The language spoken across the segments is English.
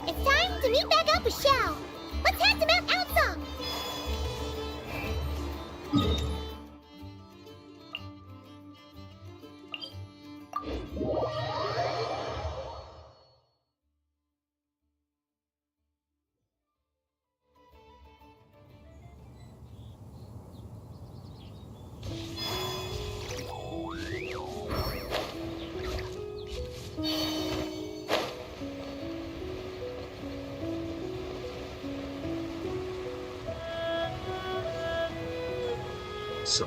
It's time to meet back up with Xiao. Let's head to Mount Outsong. So.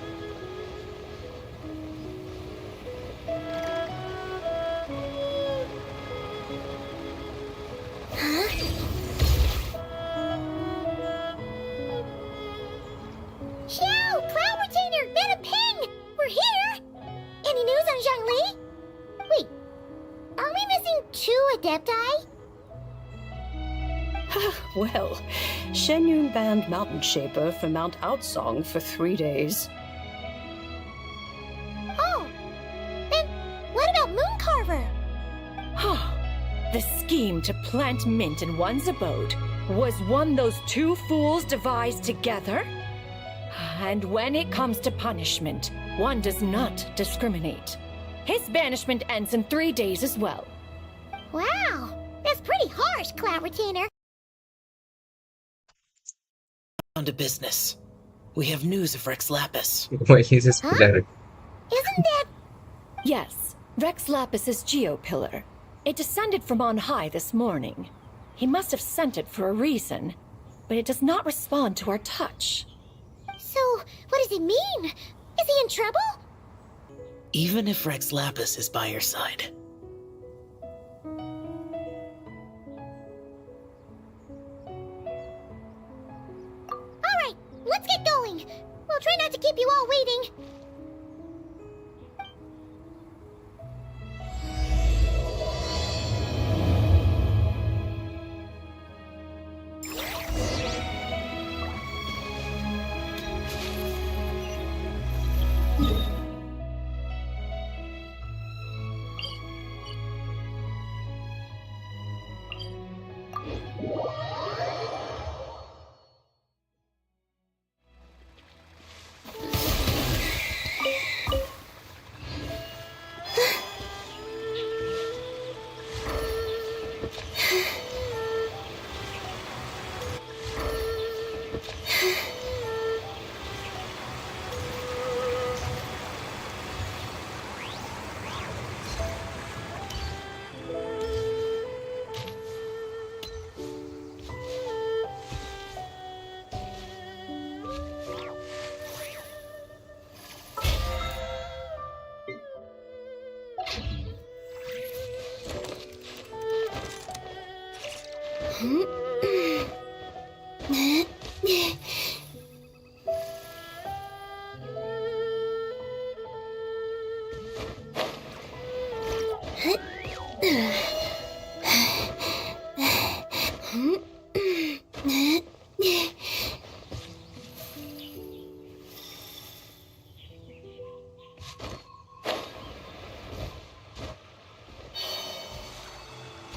Xiao! Cloud Retainer! Beta Ping! We're here! Any news on Zhongli? Wait, are we missing 2 Adepti? Well, Shenyun banned Mountain Shaper from Mount Outsong for 3 days. Oh, then what about Mooncarver? The scheme to plant mint in one's abode was one those 2 fools devised together? And when it comes to punishment, one does not discriminate. His banishment ends in 3 days as well. Wow, that's pretty harsh, Cloud Retainer. On to business. We have news of Rex Lapis. Wait, he's just pathetic. Isn't that... Yes, Rex Lapis's geopillar. It descended from on high this morning. He must have sent it for a reason, but it does not respond to our touch. So, what does it mean? Is he in trouble? Even if Rex Lapis is by your side. Alright, let's get going. We'll try not to keep you all waiting.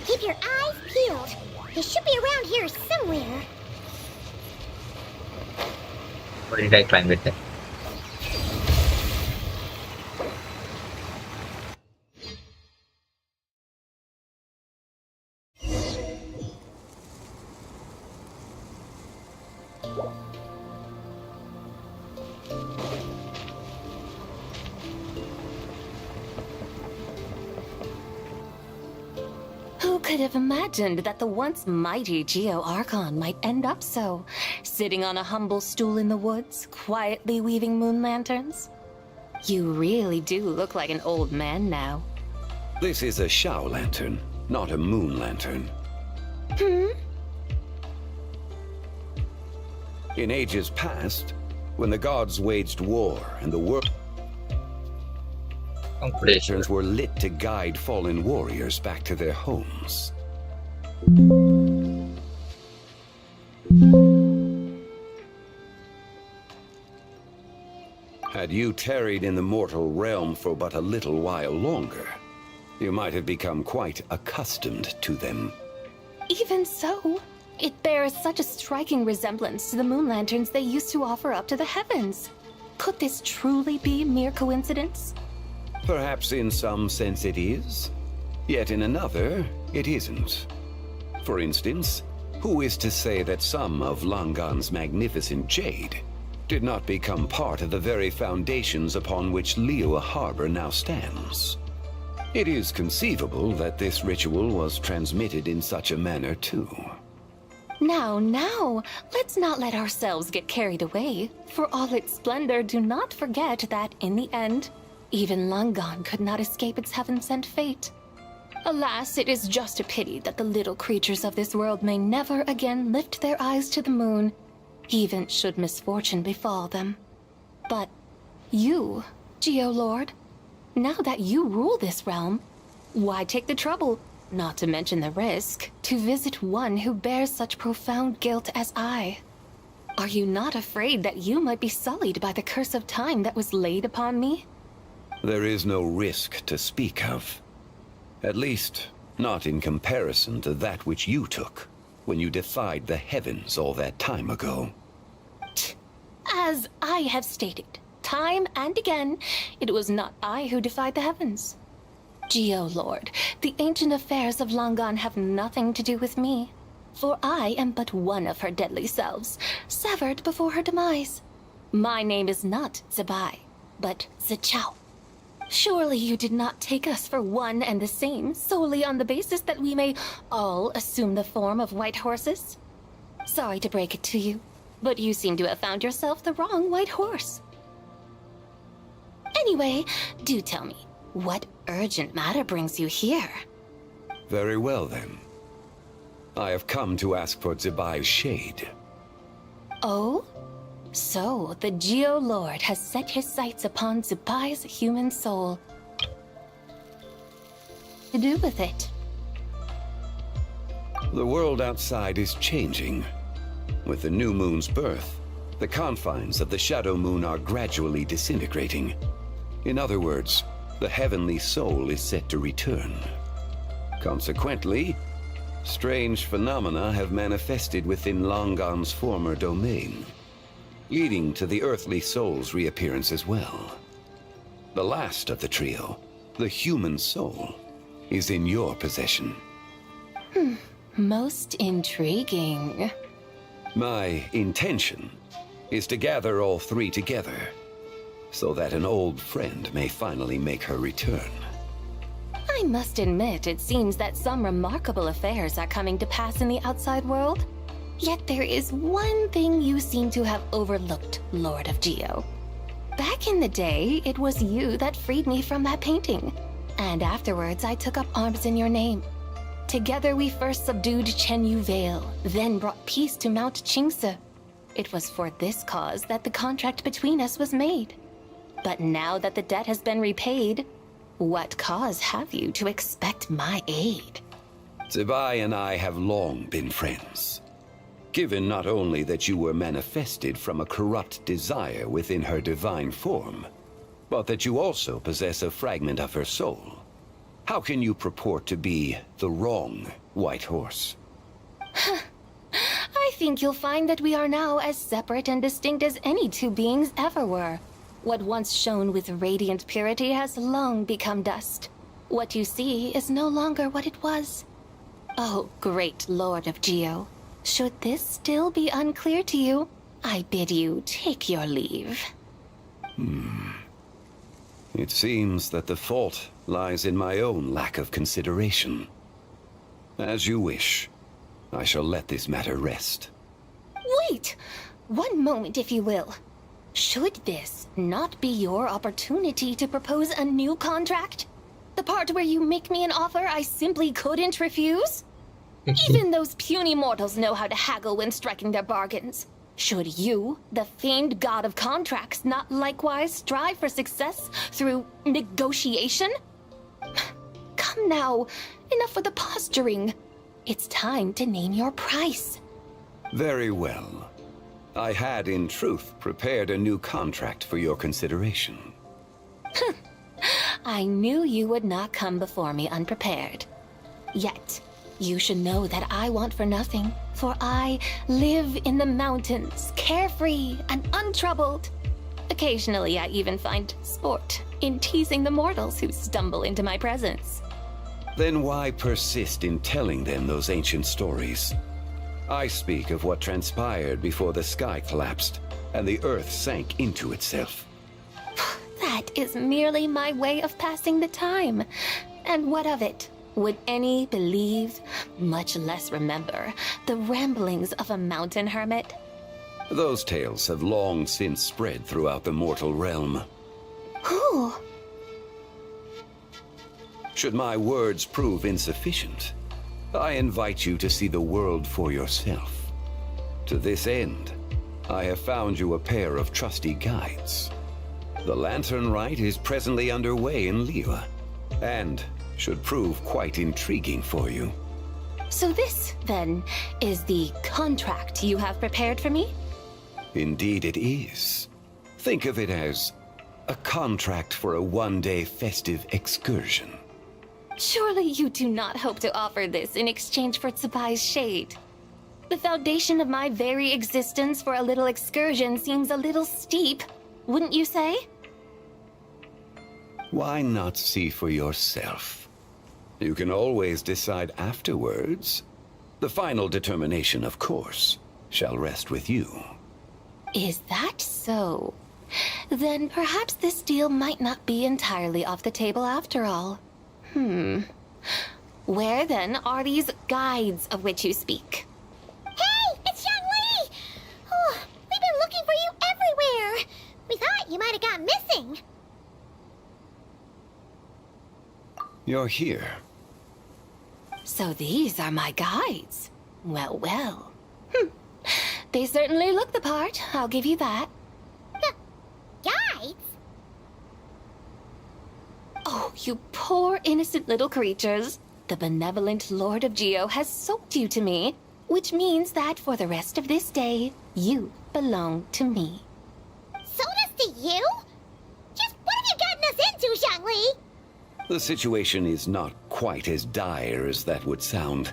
Keep your eyes peeled. They should be around here somewhere. Why did I climb it then? Who could have imagined that the once mighty Geo-Archon might end up so, sitting on a humble stool in the woods, quietly weaving moon lanterns? You really do look like an old man now. This is a Shao lantern, not a moon lantern. In ages past, when the gods waged war and the world lanterns were lit to guide fallen warriors back to their homes. Had you tarried in the mortal realm for but a little while longer, you might have become quite accustomed to them. Even so, it bears such a striking resemblance to the moon lanterns they used to offer up to the heavens. Could this truly be mere coincidence? Perhaps in some sense it is, yet in another, it isn't. For instance, who is to say that some of Langan's magnificent jade did not become part of the very foundations upon which Liyue Harbor now stands? It is conceivable that this ritual was transmitted in such a manner too. Now, let's not let ourselves get carried away. For all its splendor, do not forget that, in the end, even Langan could not escape its heaven-sent fate. Alas, it is just a pity that the little creatures of this world may never again lift their eyes to the moon, even should misfortune befall them. But you, Geo-Lord, now that you rule this realm, why take the trouble, not to mention the risk, to visit one who bears such profound guilt as I? Are you not afraid that you might be sullied by the curse of time that was laid upon me? There is no risk to speak of. At least, not in comparison to that which you took when you defied the heavens all that time ago. As I have stated, time and again, it was not I who defied the heavens. Geo-Lord, the ancient affairs of Langan have nothing to do with me, for I am but one of her deadly selves, severed before her demise. My name is not Zebai, but Zichao. Surely you did not take us for one and the same, solely on the basis that we may all assume the form of white horses? Sorry to break it to you, but you seem to have found yourself the wrong white horse. Anyway, do tell me, what urgent matter brings you here? Very well then. I have come to ask for Zebai's shade. Oh? So, the Geo-Lord has set his sights upon Zebai's human soul. To do with it? The world outside is changing. With the new moon's birth, the confines of the shadow moon are gradually disintegrating. In other words, the heavenly soul is set to return. Consequently, strange phenomena have manifested within Langan's former domain, leading to the earthly soul's reappearance as well. The last of the trio, the human soul, is in your possession. Most intriguing. My intention is to gather all three together, so that an old friend may finally make her return. I must admit, it seems that some remarkable affairs are coming to pass in the outside world. Yet there is one thing you seem to have overlooked, Lord of Geo. Back in the day, it was you that freed me from that painting. And afterwards, I took up arms in your name. Together we first subdued Chenyu Vale, then brought peace to Mount Qingse. It was for this cause that the contract between us was made. But now that the debt has been repaid, what cause have you to expect my aid? Zibai and I have long been friends. Given not only that you were manifested from a corrupt desire within her divine form, but that you also possess a fragment of her soul, how can you purport to be the wrong White Horse? I think you'll find that we are now as separate and distinct as any two beings ever were. What once shone with radiant purity has long become dust. What you see is no longer what it was. Oh, great Lord of Geo. Should this still be unclear to you, I bid you take your leave. It seems that the fault lies in my own lack of consideration. As you wish. I shall let this matter rest. Wait! One moment, if you will. Should this not be your opportunity to propose a new contract? The part where you make me an offer I simply couldn't refuse? Even those puny mortals know how to haggle when striking their bargains. Should you, the famed god of contracts, not likewise strive for success through negotiation? Come now, enough with the posturing. It's time to name your price. Very well. I had, in truth, prepared a new contract for your consideration. I knew you would not come before me unprepared. Yet, you should know that I want for nothing, for I live in the mountains, carefree and untroubled. Occasionally, I even find sport in teasing the mortals who stumble into my presence. Then why persist in telling them those ancient stories? I speak of what transpired before the sky collapsed and the earth sank into itself. That is merely my way of passing the time. And what of it? Would any believe, much less remember, the ramblings of a mountain hermit? Those tales have long since spread throughout the mortal realm. Who? Should my words prove insufficient, I invite you to see the world for yourself. To this end, I have found you a pair of trusty guides. The Lantern Rite is presently underway in Liyue, and should prove quite intriguing for you. So this, then, is the contract you have prepared for me? Indeed it is. Think of it as a contract for a one-day festive excursion. Surely you do not hope to offer this in exchange for Tsubai's shade. The foundation of my very existence for a little excursion seems a little steep, wouldn't you say? Why not see for yourself? You can always decide afterwards. The final determination, of course, shall rest with you. Is that so? Then perhaps this deal might not be entirely off the table after all. Where then are these guides of which you speak? Hey, it's Xiangli! Oh, we've been looking for you everywhere. We thought you might have gone missing. You're here. So these are my guides. Well, well. They certainly look the part, I'll give you that. Guides? Oh, you poor innocent little creatures. The benevolent Lord of Geo has soaked you to me, which means that for the rest of this day, you belong to me. Sold us to you? Just what have you gotten us into, Xiangli? The situation is not quite as dire as that would sound.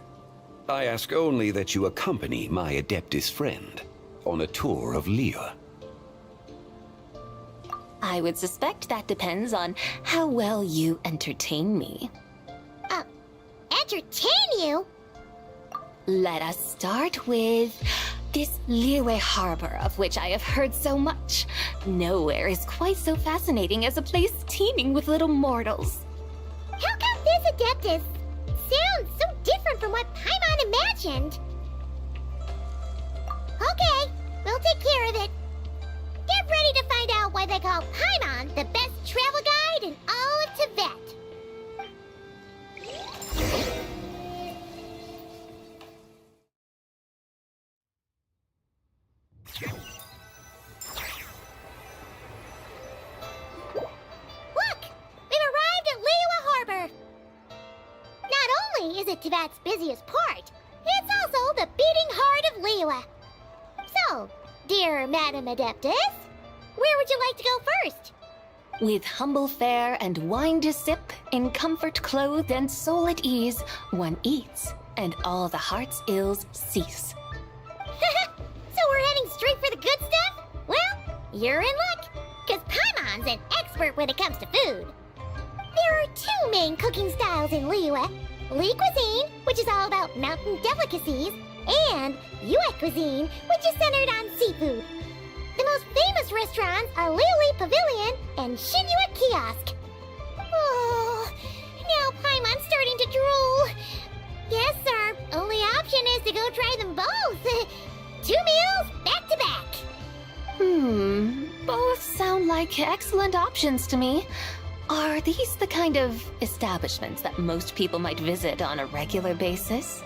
I ask only that you accompany my Adeptus friend on a tour of Liyue. I would suspect that depends on how well you entertain me. Entertain you? Let us start with This Liyue harbor of which I have heard so much. Nowhere is quite so fascinating as a place teeming with little mortals. How come this Adeptus sounds so different from what Paimon imagined? Okay, we'll take care of it. Get ready to find out why they call Paimon the best travel guide in all of Teyvat. Look! We've arrived at Liyue Harbor! Not only is it Teyvat's busiest port, it's also the beating heart of Liyue. So, dear Madam Adeptus, where would you like to go first? With humble fare and wine to sip, in comfort clothed and soul at ease, one eats, and all the heart's ills cease. So we're heading straight for the good stuff? Well, you're in luck, because Paimon's an expert when it comes to food. There are two main cooking styles in Liyue. Li cuisine, which is all about mountain delicacies, and Yue cuisine, which is centered on seafood. The most famous restaurants are Liyue Pavilion and Shinua Kiosk. Oh, now Paimon's starting to drool. Yes, our only option is to go try them both. 2 meals, back to back. Both sound like excellent options to me. Are these the kind of establishments that most people might visit on a regular basis?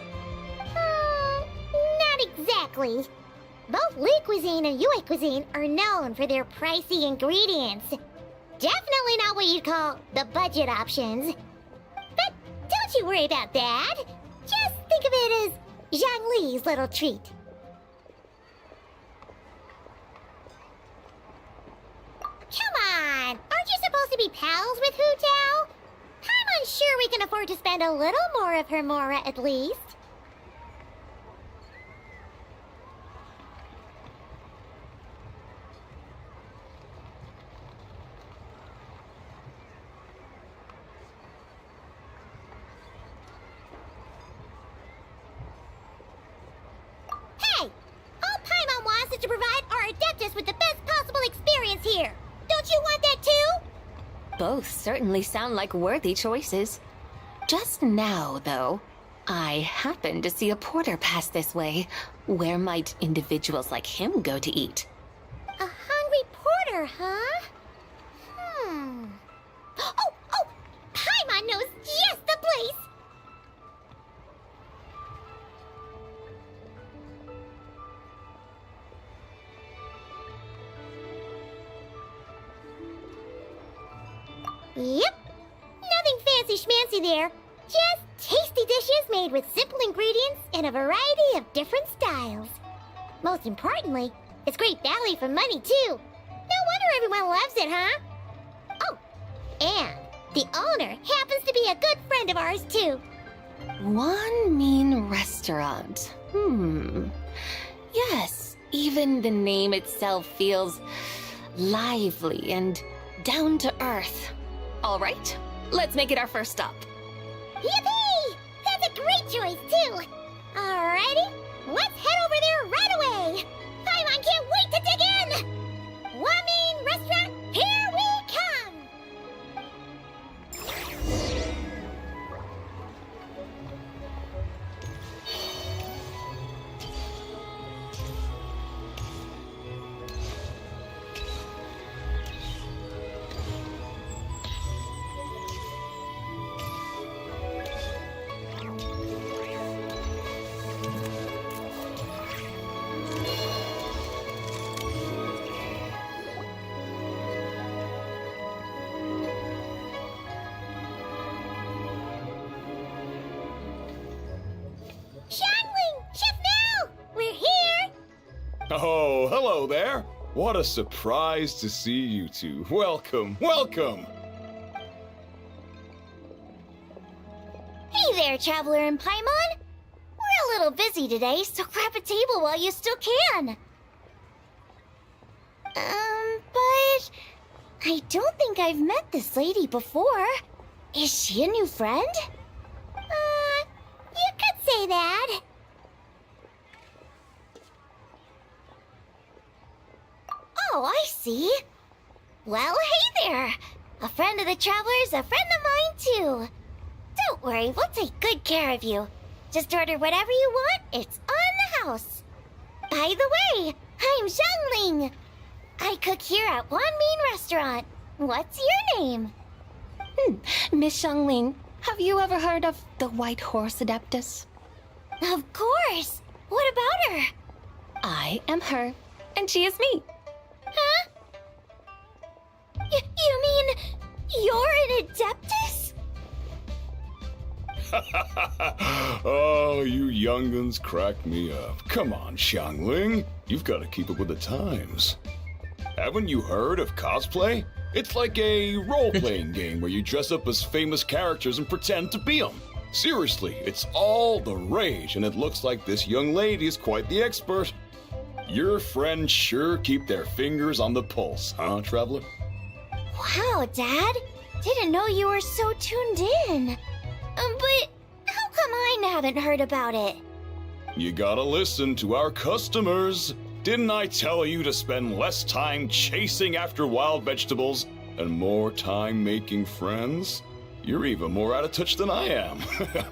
Not exactly. Both Li cuisine and Yue cuisine are known for their pricey ingredients. Definitely not what you'd call the budget options. But don't you worry about that. Just think of it as Zhongli's little treat. Come on! Aren't you supposed to be pals with Hu Tao? I'm unsure we can afford to spend a little more of her mora at least. Hey! All Paimon wants is to provide our Adeptus with the best possible experience here. Don't you want that too? Both certainly sound like worthy choices. Just now, though, I happened to see a porter pass this way. Where might individuals like him go to eat? A hungry porter, huh? Oh! Paimon knows just the place! Yep. Nothing fancy schmancy there. Just tasty dishes made with simple ingredients in a variety of different styles. Most importantly, it's great value for money, too. No wonder everyone loves it, huh? Oh, and the owner happens to be a good friend of ours, too. One mean restaurant. Yes, even the name itself feels lively and down to earth. All right, let's make it our first stop. Yippee! That's a great choice, too. Alrighty, let's head over there right away. Paimon can't wait to dig in. Wamin Restaurant, here we come. Oh, hello there. What a surprise to see you two. Welcome, welcome. Hey there, Traveler and Paimon. We're a little busy today, so grab a table while you still can. But I don't think I've met this lady before. Is she a new friend? You could say that. Oh, I see. Well, hey there. A friend of the traveler's a friend of mine, too. Don't worry, we'll take good care of you. Just order whatever you want, it's on the house. By the way, I'm Zhangling. I cook here at Wanmin Restaurant. What's your name? Miss Xiangling, have you ever heard of the White Horse Adeptus? Of course. What about her? I am her, and she is me. Huh? You mean you're an Adeptus? Oh, you younguns crack me up. Come on, Xiangling. You've got to keep up with the times. Haven't you heard of cosplay? It's like a role-playing game where you dress up as famous characters and pretend to be them. Seriously, it's all the rage, and it looks like this young lady is quite the expert. Your friends sure keep their fingers on the pulse, huh, Traveler? Wow, Dad. Didn't know you were so tuned in. But how come I haven't heard about it? You gotta listen to our customers. Didn't I tell you to spend less time chasing after wild vegetables and more time making friends? You're even more out of touch than I am. Hey,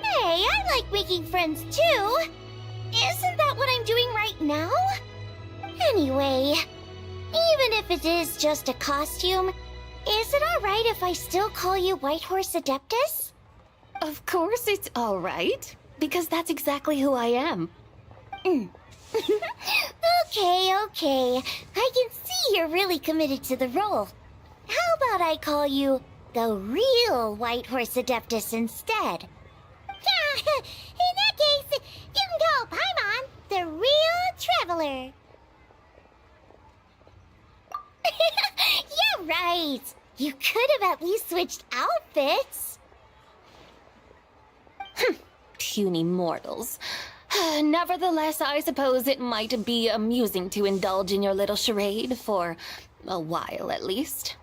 I like making friends too. Isn't that what I'm doing right now? Anyway, even if it is just a costume, is it alright if I still call you White Horse Adeptus? Of course it's all right, because that's exactly who I am. Okay. I can see you're really committed to the role. How about I call you the real White Horse Adeptus instead? In that case, you can call Paimon the real traveler. Yeah, right. You could have at least switched outfits. Puny mortals. Nevertheless, I suppose it might be amusing to indulge in your little charade for a while at least.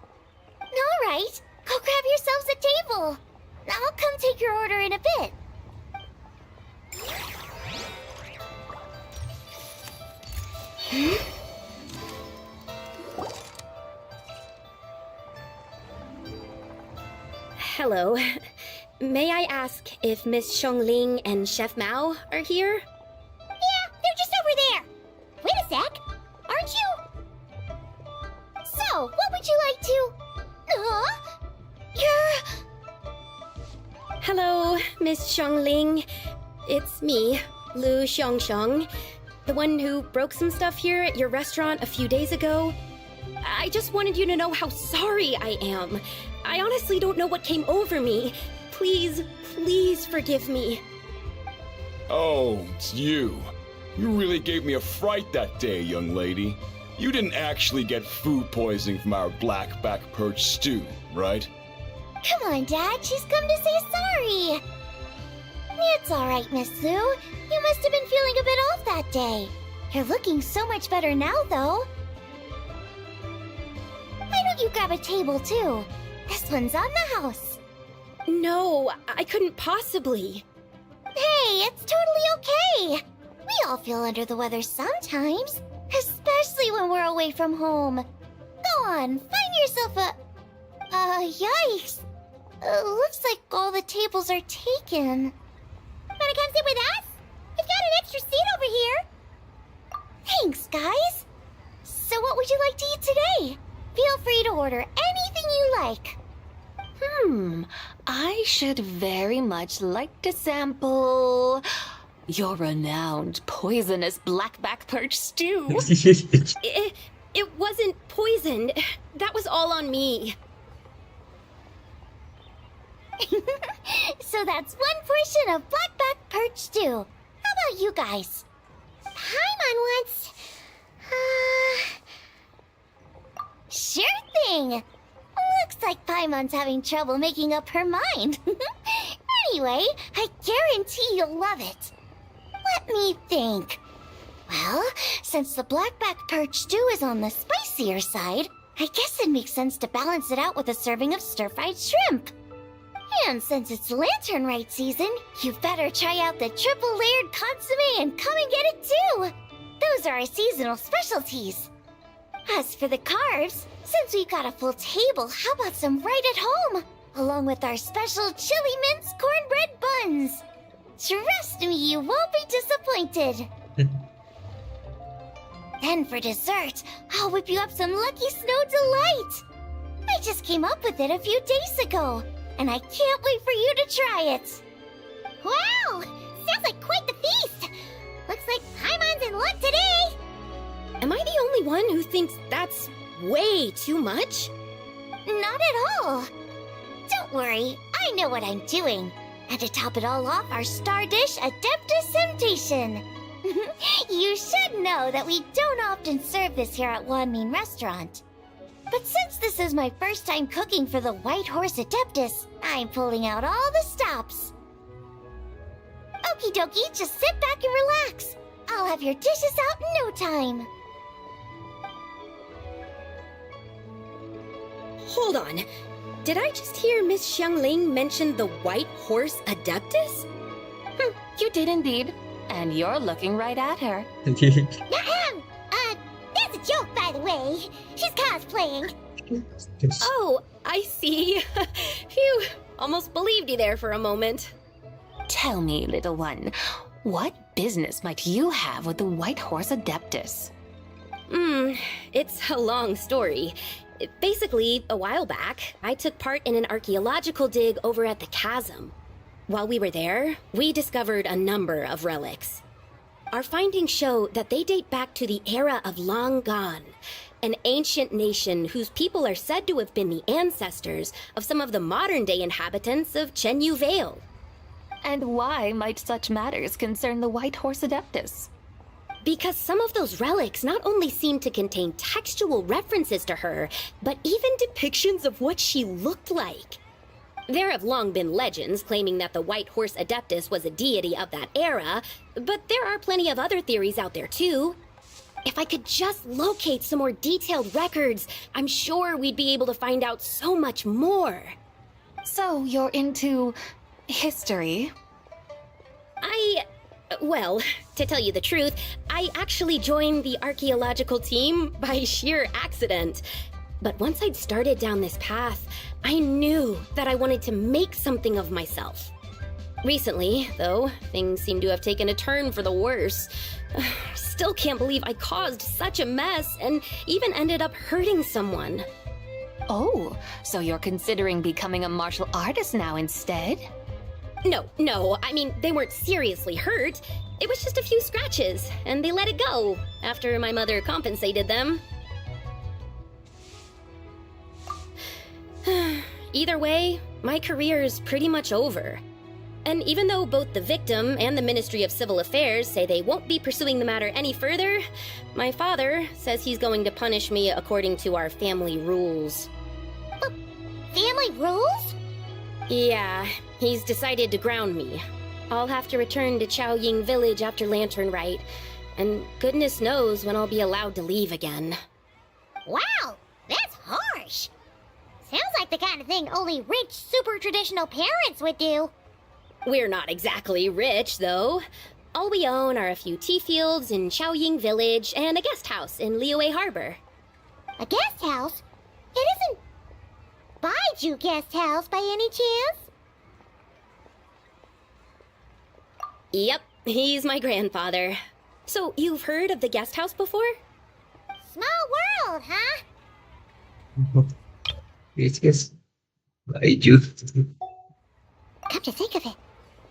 All right, go grab yourselves a table. I'll come take your order in a bit. Hello. May I ask if Miss Xiangling and Chef Mao are here? Yeah, they're just over there. Wait a sec. Aren't you? So, what would you like to... You're... Hello, Miss Xiangling. It's me, Lu Xiangxiang, the one who broke some stuff here at your restaurant a few days ago. I just wanted you to know how sorry I am. I honestly don't know what came over me. Please forgive me. Oh, it's you. You really gave me a fright that day, young lady. You didn't actually get food poisoning from our blackback perch stew, right? Come on, Dad. She's come to say sorry. It's all right, Miss Lu. You must have been feeling a bit off that day. You're looking so much better now, though. Why don't you grab a table, too? This one's on the house. No, I couldn't possibly. Hey, it's totally okay. We all feel under the weather sometimes, especially when we're away from home. Go on, find yourself a... yikes. Looks like all the tables are taken. Wanna come sit with us? We've got an extra seat over here. Thanks, guys. So what would you like to eat today? Feel free to order anything you like. I should very much like to sample your renowned poisonous blackback perch stew. It wasn't poisoned. That was all on me. So that's one portion of blackback perch stew. How about you guys? Paimon wants... Sure thing. Looks like Paimon's having trouble making up her mind. Anyway, I guarantee you'll love it. Let me think. Well, since the blackback perch stew is on the spicier side, I guess it makes sense to balance it out with a serving of stir-fried shrimp. And since it's Lantern Rite season, you better try out the triple-layered consommé and come and get it too. Those are our seasonal specialties. As for the carbs, since we've got a full table, how about some right at home? Along with our special chili mince cornbread buns. Trust me, you won't be disappointed. Then for dessert, I'll whip you up some Lucky Snow Delight. I just came up with it a few days ago, and I can't wait for you to try it. Wow! Sounds like quite the feast! Looks like Paimon's in luck today! Am I the only one who thinks that's way too much? Not at all. Don't worry, I know what I'm doing. And to top it all off, our star dish, Adeptus Temptation. You should know that we don't often serve this here at Wanmin Restaurant. But since this is my first time cooking for the White Horse Adeptus, I'm pulling out all the stops. Okie dokie, just sit back and relax. I'll have your dishes out in no time. Hold on. Did I just hear Miss Xiangling mention the White Horse Adeptus? You did indeed. And you're looking right at her. Ahem! That's a joke, by the way. She's cosplaying. Oh, I see. Phew, almost believed you there for a moment. Tell me, little one, what business might you have with the White Horse Adeptus? It's a long story. Basically, a while back, I took part in an archaeological dig over at the chasm. While we were there, we discovered a number of relics. Our findings show that they date back to the era of Long Gone, an ancient nation whose people are said to have been the ancestors of some of the modern-day inhabitants of Chenyu Vale. And why might such matters concern the White Horse Adeptus? Because some of those relics not only seem to contain textual references to her, but even depictions of what she looked like. There have long been legends claiming that the White Horse Adeptus was a deity of that era, but there are plenty of other theories out there too. If I could just locate some more detailed records, I'm sure we'd be able to find out so much more. So you're into history? Well, to tell you the truth, I actually joined the archaeological team by sheer accident. But once I'd started down this path, I knew that I wanted to make something of myself. Recently, though, things seem to have taken a turn for the worse. Still can't believe I caused such a mess and even ended up hurting someone. Oh, so you're considering becoming a martial artist now instead? No, I mean, they weren't seriously hurt. It was just a few scratches, and they let it go after my mother compensated them. Either way, my career is pretty much over. And even though both the victim and the Ministry of Civil Affairs say they won't be pursuing the matter any further, my father says he's going to punish me according to our family rules. Family rules? Yeah, he's decided to ground me. I'll have to return to Chaoying Village after Lantern Rite, and goodness knows when I'll be allowed to leave again. Wow, that's harsh. Sounds like the kind of thing only rich, super traditional parents would do. We're not exactly rich, though. All we own are a few tea fields in Chaoying Village and a guest house in Liyue Harbor. A guest house? It isn't Baiju Guest House by any chance? Yep, he's my grandfather. So, you've heard of the guest house before? Small world, huh? Yes. Baiju. Come to think of it,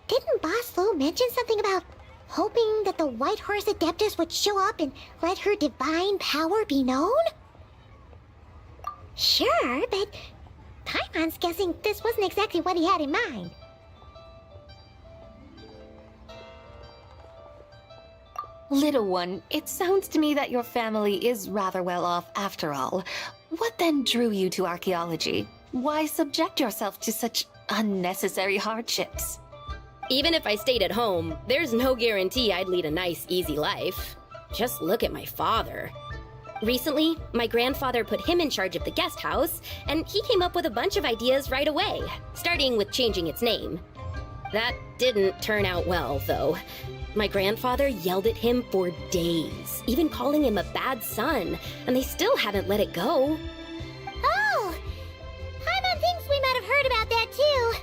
didn't Boss Lu mention something about hoping that the White Horse Adeptus would show up and let her divine power be known? Sure, but Paimon's guessing this wasn't exactly what he had in mind. Little one, it sounds to me that your family is rather well off after all. What then drew you to archaeology? Why subject yourself to such unnecessary hardships? Even if I stayed at home, there's no guarantee I'd lead a nice, easy life. Just look at my father. Recently, my grandfather put him in charge of the guest house, and he came up with a bunch of ideas right away, starting with changing its name. That didn't turn out well, though. My grandfather yelled at him for days, even calling him a bad son, and they still haven't let it go. Oh! Paimon thinks we might have heard about that too.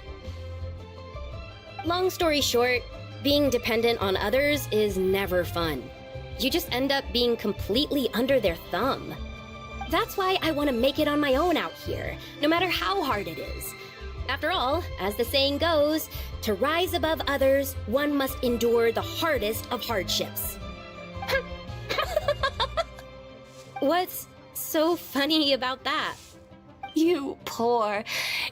Long story short, being dependent on others is never fun. You just end up being completely under their thumb. That's why I want to make it on my own out here, no matter how hard it is. After all, as the saying goes, to rise above others, one must endure the hardest of hardships. What's so funny about that? You poor,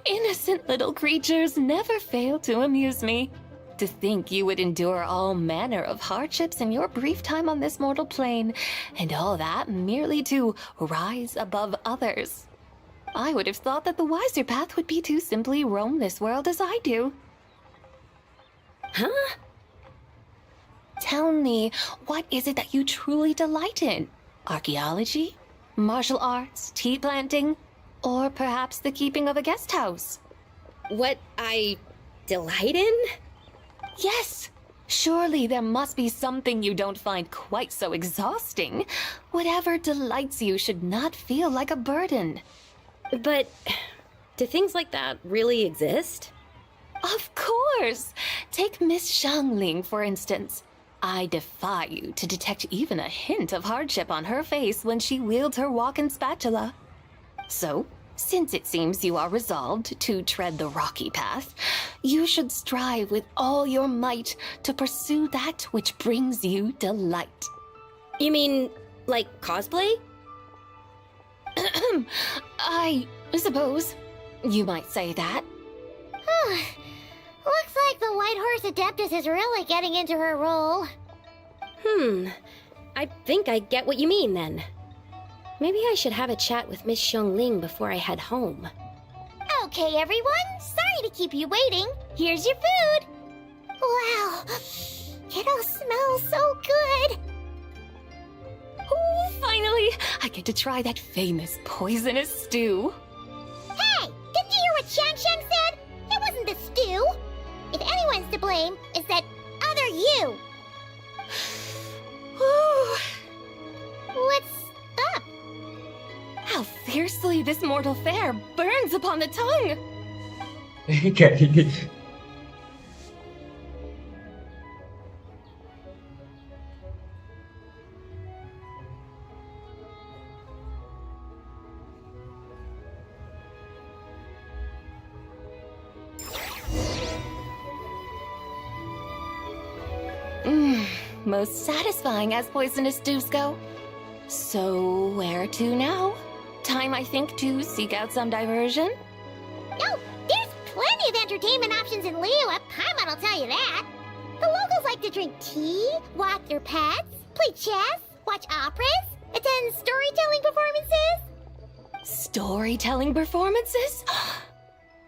innocent little creatures never fail to amuse me. To think you would endure all manner of hardships in your brief time on this mortal plane, and all that merely to rise above others. I would have thought that the wiser path would be to simply roam this world as I do. Huh? Tell me, what is it that you truly delight in? Archaeology? Martial arts? Tea planting? Or perhaps the keeping of a guest house? What I delight in? Yes! Surely there must be something you don't find quite so exhausting. Whatever delights you should not feel like a burden. But do things like that really exist? Of course! Take Miss Xiangling, for instance. I defy you to detect even a hint of hardship on her face when she wields her walking spatula. So, since it seems you are resolved to tread the rocky path, you should strive with all your might to pursue that which brings you delight. You mean, like cosplay? I suppose you might say that. Looks like the White Horse Adeptus is really getting into her role. I think I get what you mean then. Maybe I should have a chat with Miss Xiangling before I head home. Okay, everyone. Sorry to keep you waiting. Here's your food. Wow. It all smells so good. Oh, finally! I get to try that famous poisonous stew. Hey, didn't you hear what Shang said? It wasn't the stew. If anyone's to blame, it's that other you. Ooh, What's up? how fiercely this mortal fare burns upon the tongue! Kayak gini. Most satisfying as poisonous stews go. So, where to now? Time, I think, to seek out some diversion? No, there's plenty of entertainment options in Liyue. Paimon will tell you that. The locals like to drink tea, walk their pets, play chess, watch operas, attend storytelling performances. Storytelling performances?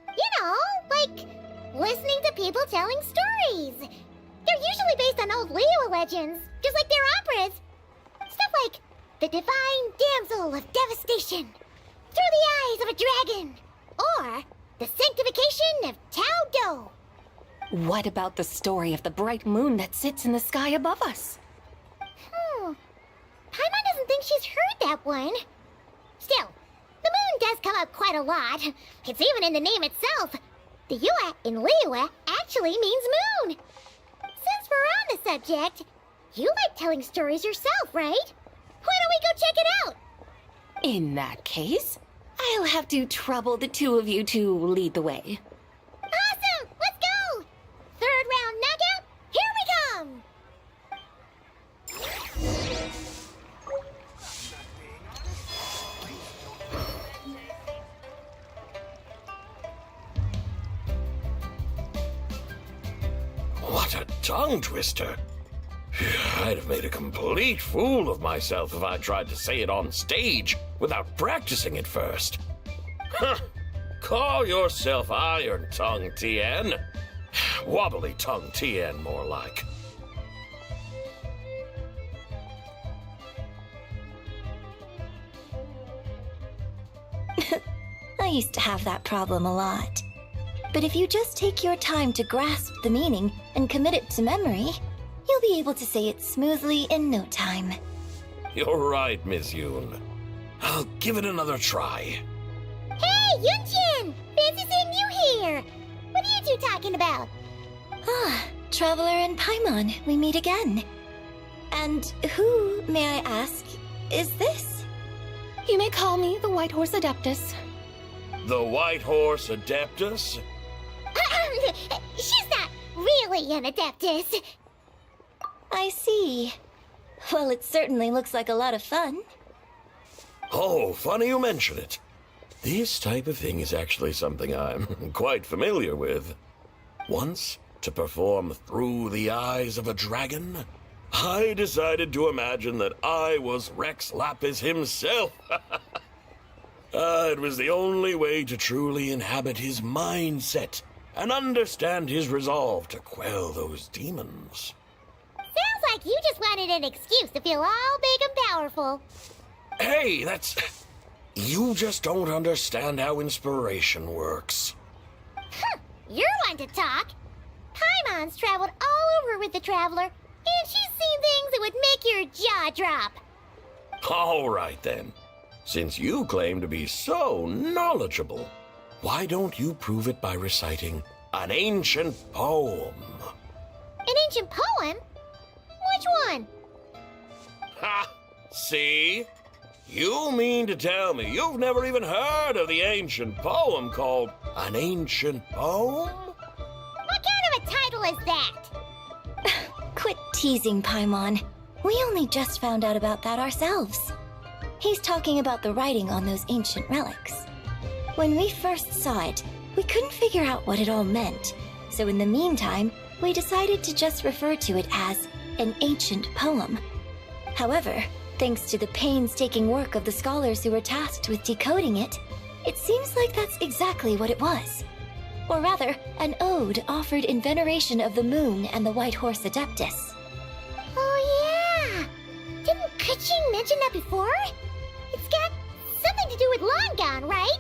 You know, like listening to people telling stories. They're usually based on old Liyue legends, just like their operas. Stuff like the Divine Damsel of Devastation, Through the Eyes of a Dragon, or the Sanctification of Tao Do. What about the story of the bright moon that sits in the sky above us? Paimon doesn't think she's heard that one. Still, the moon does come up quite a lot. It's even in the name itself. The Yue in Liyue actually means moon. Since we're on the subject, you like telling stories yourself, right? Why don't we go check it out? In that case, I'll have to trouble the two of you to lead the way. Awesome! Let's go! Third round knockout, here we come! What a tongue twister! I'd have made a complete fool of myself if I tried to say it on stage without practicing it first. Huh. Call yourself Iron Tongue Tien. Wobbly Tongue Tien, more like. I used to have that problem a lot. But if you just take your time to grasp the meaning and commit it to memory, you'll be able to say it smoothly in no time. You're right, Miss Yoon. I'll give it another try. Hey, Yunjin! Fancy seeing you here! What are you two talking about? Ah, Traveler and Paimon, we meet again. And who, may I ask, is this? You may call me the White Horse Adeptus. The White Horse Adeptus? She's not really an Adeptus. I see. Well, it certainly looks like a lot of fun. Oh, funny you mention it. This type of thing is actually something I'm quite familiar with. Once, to perform through the eyes of a dragon, I decided to imagine that I was Rex Lapis himself. It was the only way to truly inhabit his mindset and understand his resolve to quell those demons. Sounds like you just wanted an excuse to feel all big and powerful. Hey, that's... You just don't understand how inspiration works. You're one to talk. Paimon's traveled all over with the Traveler, and she's seen things that would make your jaw drop. All right, then. Since you claim to be so knowledgeable, why don't you prove it by reciting an ancient poem? An ancient poem? Which one? Ha! See? You mean to tell me you've never even heard of the ancient poem called An Ancient Poem? What kind of a title is that? Quit teasing, Paimon. We only just found out about that ourselves. He's talking about the writing on those ancient relics. When we first saw it, we couldn't figure out what it all meant. So in the meantime, we decided to just refer to it as an ancient poem. However, thanks to the painstaking work of the scholars who were tasked with decoding it, it seems like that's exactly what it was. Or rather, an ode offered in veneration of the moon and the White Horse Adeptus. Oh yeah! Didn't Kuching mention that before? It's got something to do with Long Gone, right?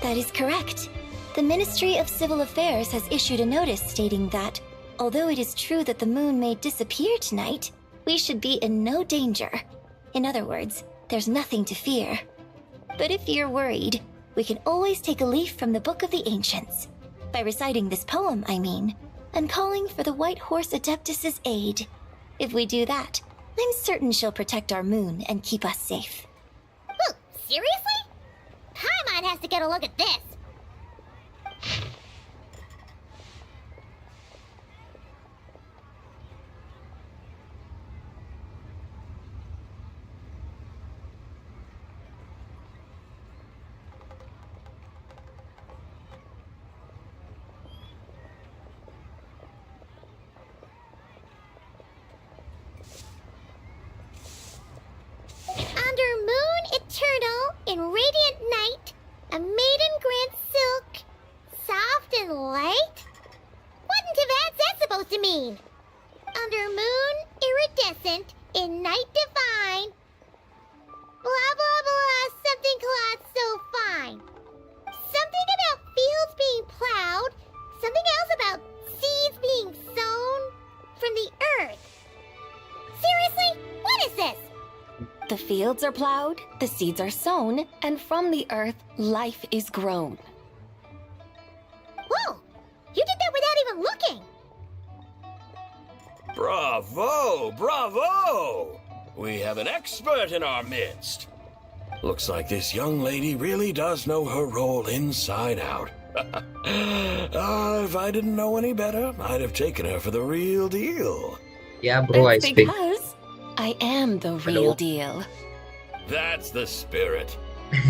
That is correct. The Ministry of Civil Affairs has issued a notice stating that, although it is true that the moon may disappear tonight, we should be in no danger. In other words, there's nothing to fear. But if you're worried, we can always take a leaf from the Book of the Ancients. By reciting this poem, I mean, and calling for the White Horse Adeptus' aid. If we do that, I'm certain she'll protect our moon and keep us safe. Ooh, seriously? Paimon has to get a look at this. Under moon eternal, in radiant night, a maiden grants silk, soft and light? What in Teyvat's that supposed to mean? Under moon iridescent, in night divine, blah blah blah, something cloth so fine. Something about fields being plowed, something else about seeds being sown from the earth. Seriously, what is this? The fields are plowed, the seeds are sown, and from the earth, life is grown. Whoa! You did that without even looking! Bravo! Bravo! We have an expert in our midst. Looks like this young lady really does know her role inside out. If I didn't know any better, I'd have taken her for the real deal. Yeah, bro, I That's speak. because I am the Hello. real deal. That's the spirit.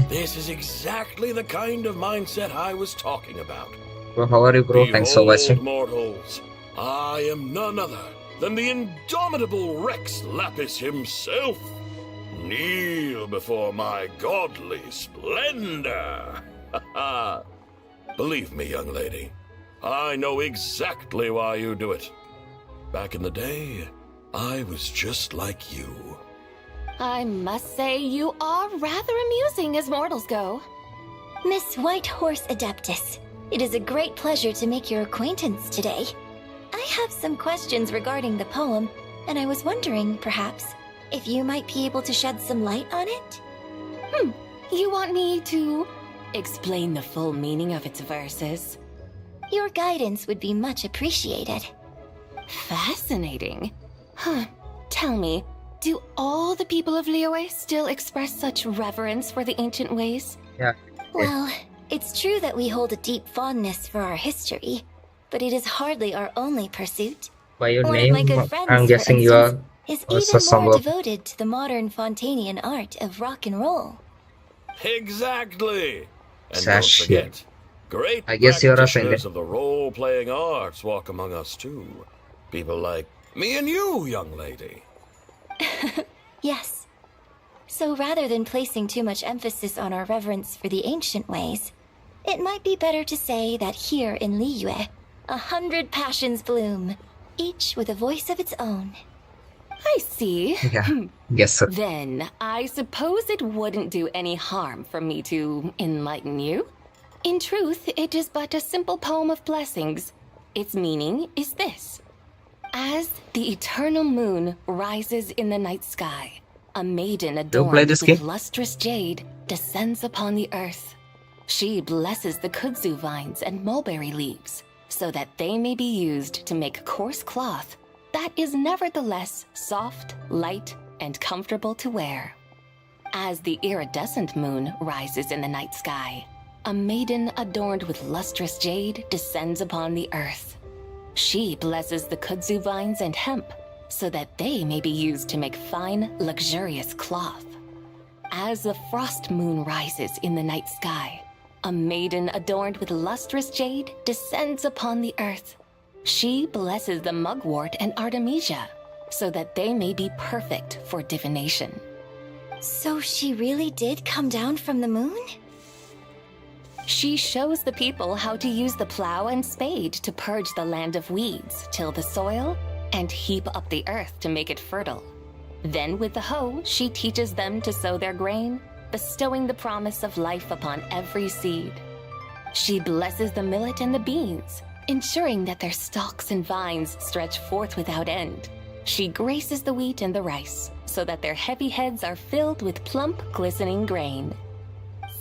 This is exactly the kind of mindset I was talking about. Bro, how are you, bro? Thanks for Behold, watching. mortals, I am none other than the indomitable Rex Lapis himself. Kneel before my godly splendor. Believe me, young lady, I know exactly why you do it. Back in the day, I was just like you. I must say you are rather amusing as mortals go. Miss White Horse Adeptus, it is a great pleasure to make your acquaintance today. I have some questions regarding the poem, and I was wondering, perhaps, if you might be able to shed some light on it? You want me to explain the full meaning of its verses? Your guidance would be much appreciated. Fascinating. Tell me, do all the people of Liyue still express such reverence for the ancient ways? Yeah. Well, it's true that we hold a deep fondness for our history, but it is hardly our only pursuit. By your One of my name, good friends, I'm for guessing you are instance, is also even more somewhat. devoted to the modern Fontanian art of rock and roll. Exactly. And Sash, don't forget, great I guess you're a practitioners Sindhi. of the role-playing arts walk among us too. People like me and you, young lady. Yes. So rather than placing too much emphasis on our reverence for the ancient ways, it might be better to say that here in Liyue, 100 passions bloom, each with a voice of its own. I see. Yeah, guess so. Then, I suppose it wouldn't do any harm for me to enlighten you. In truth, it is but a simple poem of blessings. Its meaning is this. As the eternal moon rises in the night sky, a maiden play adorned this with game? lustrous jade descends upon the earth. She blesses the kudzu vines and mulberry leaves, so that they may be used to make coarse cloth that is nevertheless soft, light, and comfortable to wear. As the iridescent moon rises in the night sky, a maiden adorned with lustrous jade descends upon the earth. She blesses the kudzu vines and hemp, so that they may be used to make fine, luxurious cloth. As the frost moon rises in the night sky, a maiden adorned with lustrous jade descends upon the earth. She blesses the mugwort and artemisia, so that they may be perfect for divination. So she really did come down from the moon? She shows the people how to use the plow and spade to purge the land of weeds, till the soil, and heap up the earth to make it fertile. Then with the hoe, she teaches them to sow their grain, bestowing the promise of life upon every seed. She blesses the millet and the beans, ensuring that their stalks and vines stretch forth without end. She graces the wheat and the rice, so that their heavy heads are filled with plump, glistening grain.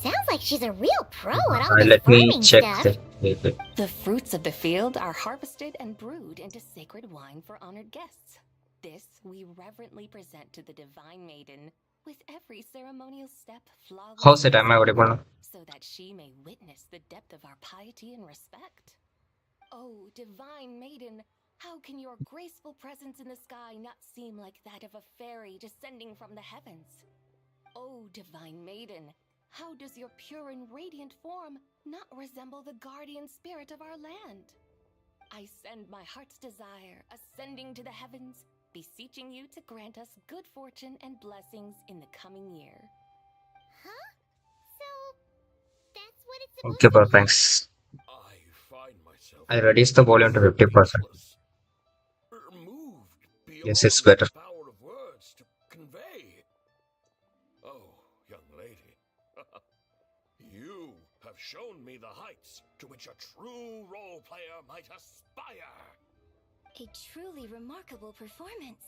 Sounds like she's a real pro at all this Let me farming check stuff. the The fruits of the field are harvested and brewed into sacred wine for honored guests. This we reverently present to the divine maiden, with every ceremonial step flawless, How's it? Am I audible? so that she may witness the depth of our piety and respect. Oh, divine maiden, how can your graceful presence in the sky not seem like that of a fairy descending from the heavens? Oh, divine maiden, how does your pure and radiant form not resemble the guardian spirit of our land? I send my heart's desire, ascending to the heavens, beseeching you to grant us good fortune and blessings in the coming year. Huh? So, that's what it's supposed Okay, to bro, be? thanks. I find myself I reduced the volume to 50%. removed beyond Yes, it's better. the power of words to convey. Oh, young lady, you have shown me the heights to which a true role player might aspire. A truly remarkable performance.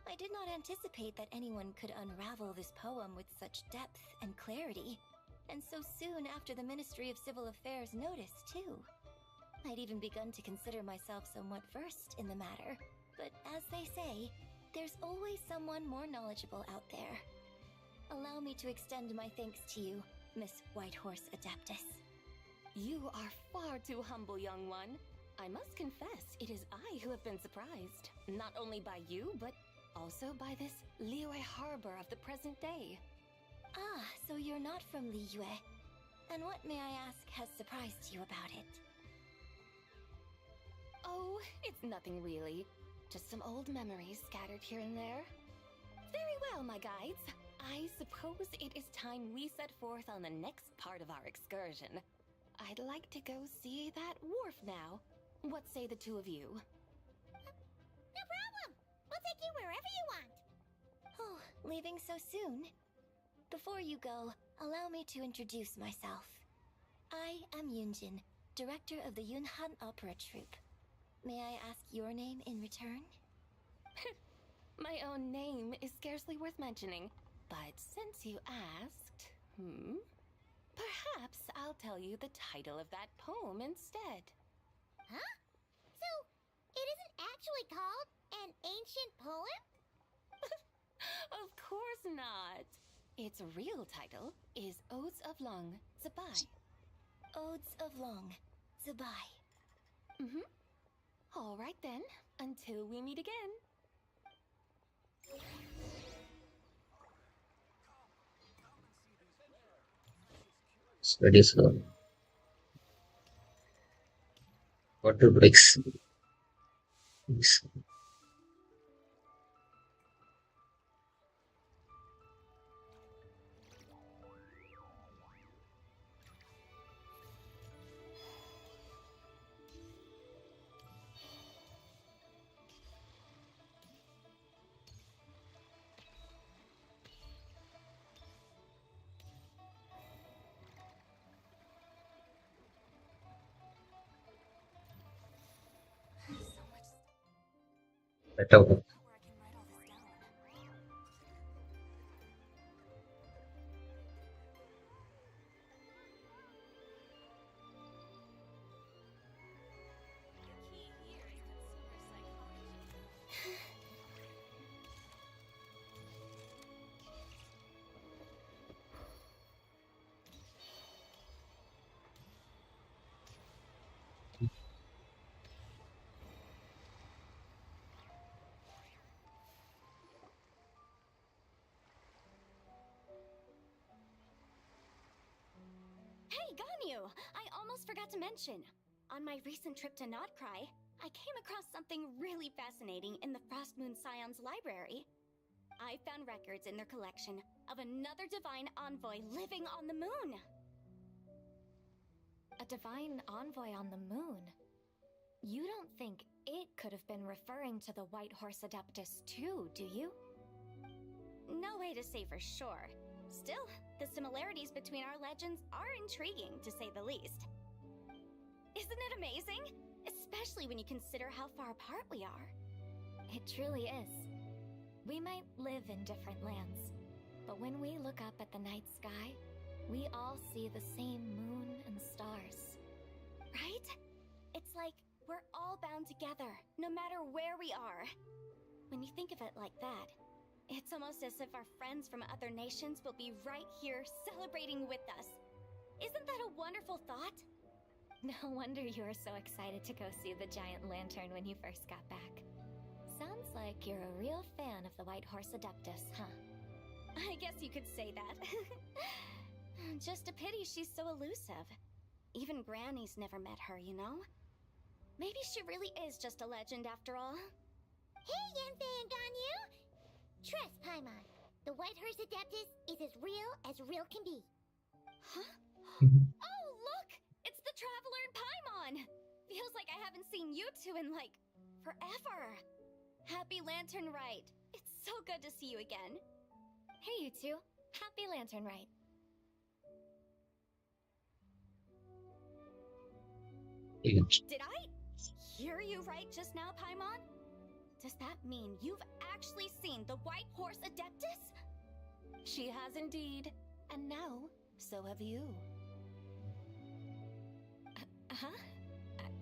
I did not anticipate that anyone could unravel this poem with such depth and clarity, and so soon after the Ministry of Civil Affairs noticed, too. I'd even begun to consider myself somewhat versed in the matter, but as they say, there's always someone more knowledgeable out there. Allow me to extend my thanks to you, Miss Whitehorse Adeptus. You are far too humble, young one. I must confess, it is I who have been surprised, not only by you, but also by this Liyue harbor of the present day. Ah, so you're not from Liyue. And what, may I ask, has surprised you about it? Oh, it's nothing really. Just some old memories scattered here and there. Very well, my guides. I suppose it is time we set forth on the next part of our excursion. I'd like to go see that wharf now. What say the two of you? No problem. We'll take you wherever you want. Oh, leaving so soon? Before you go, allow me to introduce myself. I am Yunjin, director of the Yunhan Opera Troupe. May I ask your name in return? My own name is scarcely worth mentioning, but since you asked, perhaps I'll tell you the title of that poem instead. Huh? So, it isn't actually called an ancient poem? Of course not. Its real title is Odes of Long Zabai. Odes of Long Zabai. All right then, until we meet again. Studies what to bricks. Better. Hey, Ganyu! I almost forgot to mention. On my recent trip to Notcry, I came across something really fascinating in the Frostmoon Scion's library. I found records in their collection of another divine envoy living on the moon. A divine envoy on the moon? You don't think it could have been referring to the White Horse Adeptus too, do you? No way to say for sure. Still, the similarities between our legends are intriguing, to say the least. Isn't it amazing? Especially when you consider how far apart we are. It truly is. We might live in different lands, but when we look up at the night sky, we all see the same moon and stars. Right? It's like we're all bound together, no matter where we are. When you think of it like that, it's almost as if our friends from other nations will be right here celebrating with us. Isn't that a wonderful thought? No wonder you were so excited to go see the giant lantern when you first got back. Sounds like you're a real fan of the White Horse Adeptus, huh? I guess you could say that. Just a pity she's so elusive. Even Granny's never met her, you know? Maybe she really is just a legend after all. Hey, Yanfei and Ganyu! Trust, Paimon. The White Horse Adeptus is as real can be. Huh? Oh, look! It's the Traveler and Paimon! Feels like I haven't seen you two in, like, forever. Happy Lantern Rite. It's so good to see you again. Hey, you two. Happy Lantern Rite. Did I hear you right just now, Paimon? Does that mean you've actually seen the White Horse Adeptus? She has indeed. And now, so have you.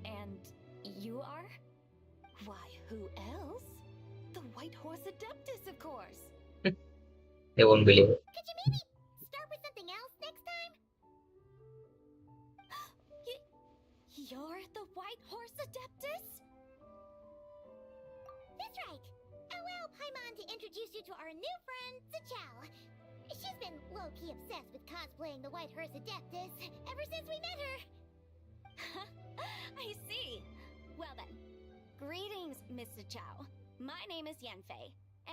And you are? Why, who else? The White Horse Adeptus, of course. They won't believe it. Could you maybe start with something else next time? You're the White Horse Adeptus? That's right. Allow Paimon to introduce you to our new friend, Zichao. She's been low-key obsessed with cosplaying the White Horse Adeptus ever since we met her. I see. Well then, greetings, Miss Zichao. My name is Yanfei,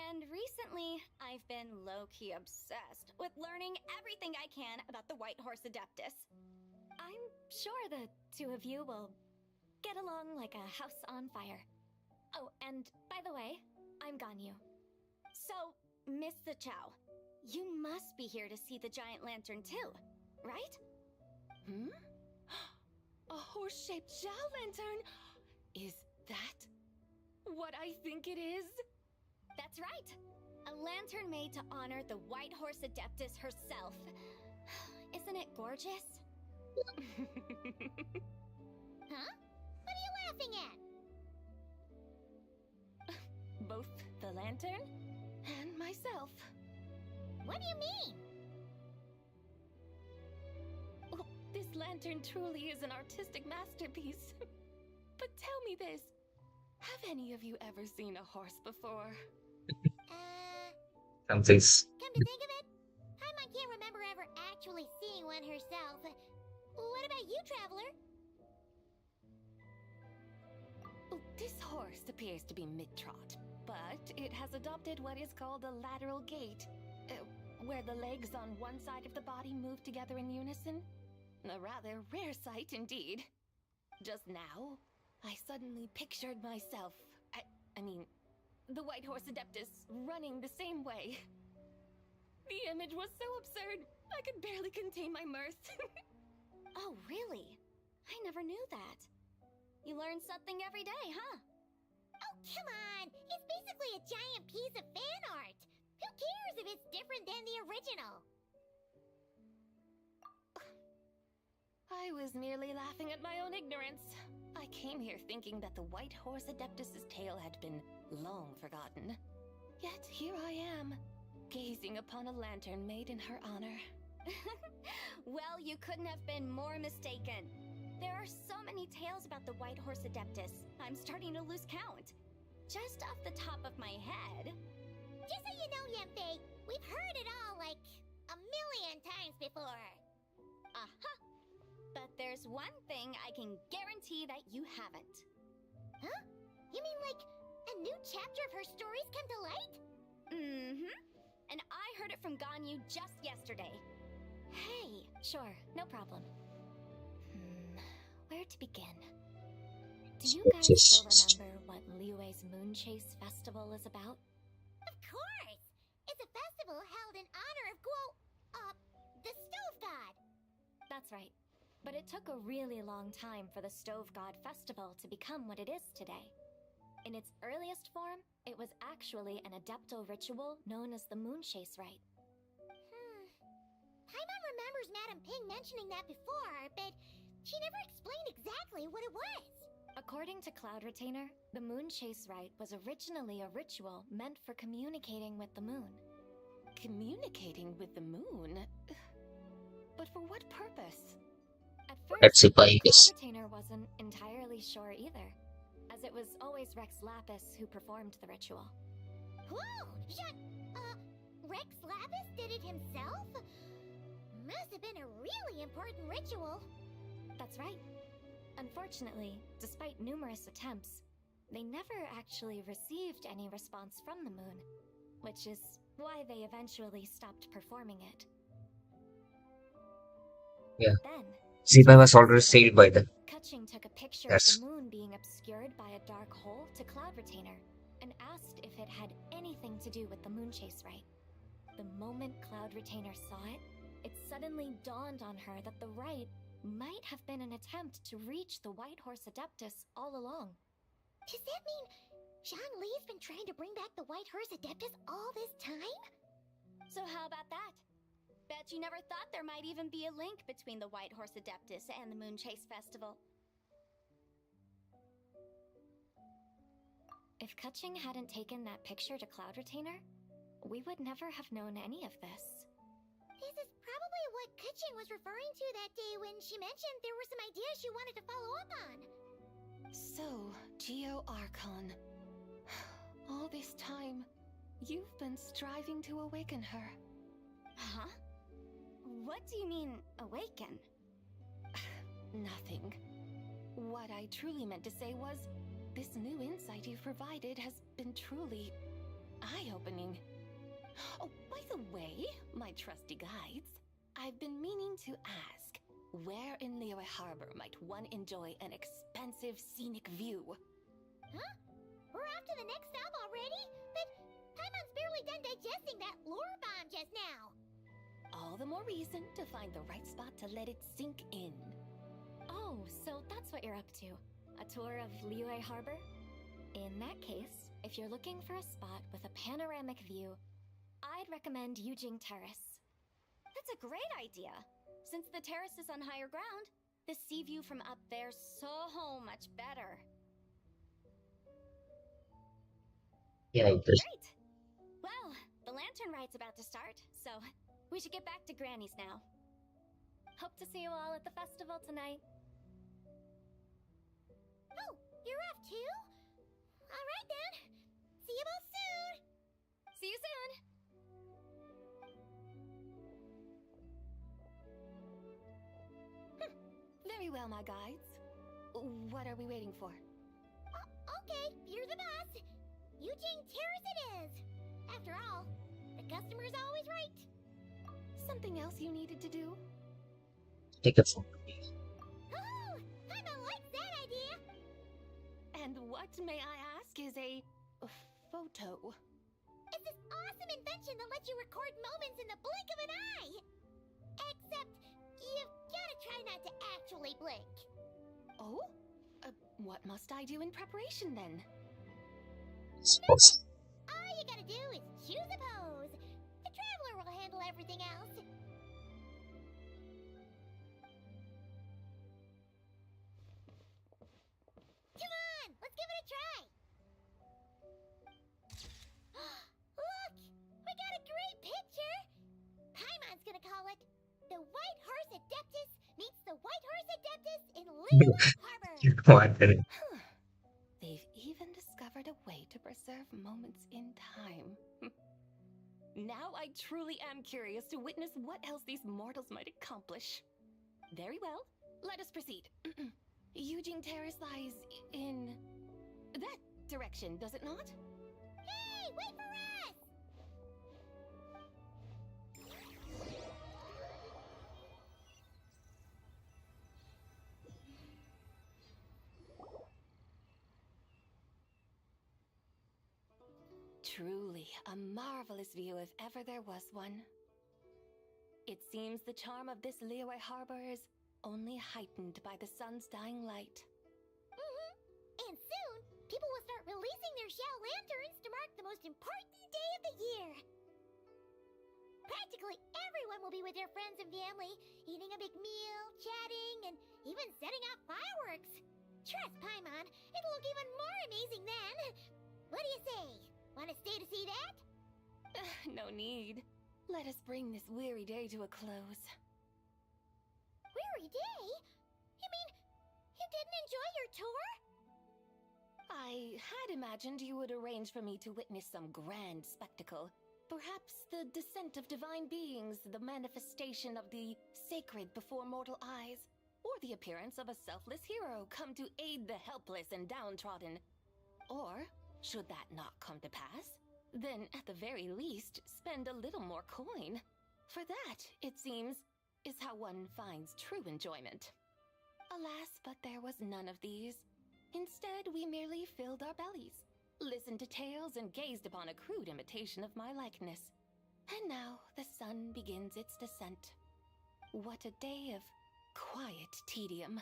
and recently I've been low-key obsessed with learning everything I can about the White Horse Adeptus. I'm sure the two of you will get along like a house on fire. Oh, and by the way, I'm Ganyu. So, Miss Zichao, you must be here to see the giant lantern too, right? A horse-shaped Zhao lantern? Is that what I think it is? That's right. A lantern made to honor the White Horse Adeptus herself. Isn't it gorgeous? Huh? What are you laughing at? Both the lantern and myself. What do you mean? Oh, this lantern truly is an artistic masterpiece. But tell me this. Have any of you ever seen a horse before? Some things. Come to think of it, Paimon can't remember ever actually seeing one herself. What about you, Traveler? Oh, this horse appears to be mid-trot, but it has adopted what is called a lateral gait, where the legs on one side of the body move together in unison. A rather rare sight indeed. Just now, I suddenly pictured myself, I mean, the White Horse Adeptus running the same way. The image was so absurd, I could barely contain my mirth. Oh, really? I never knew that. You learn something every day, huh? Oh, come on! It's basically a giant piece of fan art! Who cares if it's different than the original? I was merely laughing at my own ignorance. I came here thinking that the White Horse Adeptus's tale had been long forgotten. Yet here I am, gazing upon a lantern made in her honor. Well, you couldn't have been more mistaken. There are so many tales about the White Horse Adeptus, I'm starting to lose count. Just off the top of my head... Just so you know, Yemfei, we've heard it all like a million times before. Uh-huh. But there's one thing I can guarantee that you haven't. Huh? You mean like a new chapter of her stories come to light? Mm-hmm. And I heard it from Ganyu just yesterday. Hey, sure, no problem. Where to begin? Do you guys still remember what Liyue's Moon Chase Festival is about? Of course! It's a festival held in honor of the Stove God. That's right. But it took a really long time for the Stove God Festival to become what it is today. In its earliest form, it was actually an adeptal ritual known as the Moon Chase Rite. Paimon remembers Madame Ping mentioning that before, but she never explained exactly what it was. According to Cloud Retainer, the Moon Chase Rite was originally a ritual meant for communicating with the moon. Communicating with the moon? But for what purpose? At first, Let's see, I Cloud guess. Retainer wasn't entirely sure either, as it was always Rex Lapis who performed the ritual. Whoa! Rex Lapis did it himself? Must have been a really important ritual. That's right. Unfortunately, despite numerous attempts, they never actually received any response from the moon, which is why they eventually stopped performing it. Yeah. Then, Zibai was already sailed by them. Kaching took a picture Yes. of the moon being obscured by a dark hole to Cloud Retainer and asked if it had anything to do with the Moon Chase Rite. The moment Cloud Retainer saw it, it suddenly dawned on her that the rite might have been an attempt to reach the White Horse Adeptus all along. Does that mean Zhang Li's been trying to bring back the White Horse Adeptus all this time? So how about that? Bet you never thought there might even be a link between the White Horse Adeptus and the Moon Chase Festival. If Kaching hadn't taken that picture to Cloud Retainer, we would never have known any of this. This is probably what Kaching was referring to that day when she mentioned there were some ideas she wanted to follow up on. So, Geo Archon. All this time, you've been striving to awaken her. Huh? What do you mean, awaken? Nothing. What I truly meant to say was, this new insight you've provided has been truly eye-opening. Oh, by the way, my trusty guides, I've been meaning to ask, where in Liyue Harbor might one enjoy an expensive scenic view? Huh? We're off to the next stop already? But Paimon's barely done digesting that lore bomb just now. All the more reason to find the right spot to let it sink in. Oh, so that's what you're up to. A tour of Liyue Harbor? In that case, if you're looking for a spot with a panoramic view, I'd recommend Yujing Terrace. That's a great idea! Since the terrace is on higher ground, the sea view from up there's so much better. Yeah, it does. Great! Well, the Lantern Rite's about to start, so we should get back to Granny's now. Hope to see you all at the festival tonight. Oh, you're off too? All right then. See you both soon. See you soon! Very well, my guides. What are we waiting for? Okay, you're the boss. Yujing Terrace it is. After all, the customer's always right. Something else you needed to do? Take a photo. Oh, Paimon likes that idea. And what, may I ask, is a photo? It's this awesome invention that lets you record moments in the blink of an eye. Except, you've gotta try not to actually blink. Oh? What must I do in preparation then? Suppose. All you gotta do is choose a pose. The Traveler will handle everything else. Come on, let's give it a try. Look, we got a great picture. Paimon's gonna call it The White Horse Adeptus Meets the White Horse Adeptus in Liyue Harbor. What? Huh. They've even discovered a way to preserve moments in time. Now I truly am curious to witness what else these mortals might accomplish. Very well, let us proceed. Yujing Terrace lies in that direction, does it not? Hey, wait for us! Truly a marvelous view if ever there was one. It seems the charm of this Liyue harbor is only heightened by the sun's dying light. And soon, people will start releasing their Xiao lanterns to mark the most important day of the year. Practically everyone will be with their friends and family, eating a big meal, chatting, and even setting off fireworks. Trust Paimon, it'll look even more amazing then. What do you say? Want to stay to see that? No need. Let us bring this weary day to a close. Weary day? You mean you didn't enjoy your tour? I had imagined you would arrange for me to witness some grand spectacle. Perhaps the descent of divine beings, the manifestation of the sacred before mortal eyes, or the appearance of a selfless hero come to aid the helpless and downtrodden. Or, should that not come to pass, then at the very least spend a little more coin. For that, it seems, is how one finds true enjoyment. Alas, but there was none of these. Instead, we merely filled our bellies, listened to tales, and gazed upon a crude imitation of my likeness. And now the sun begins its descent. What a day of quiet tedium.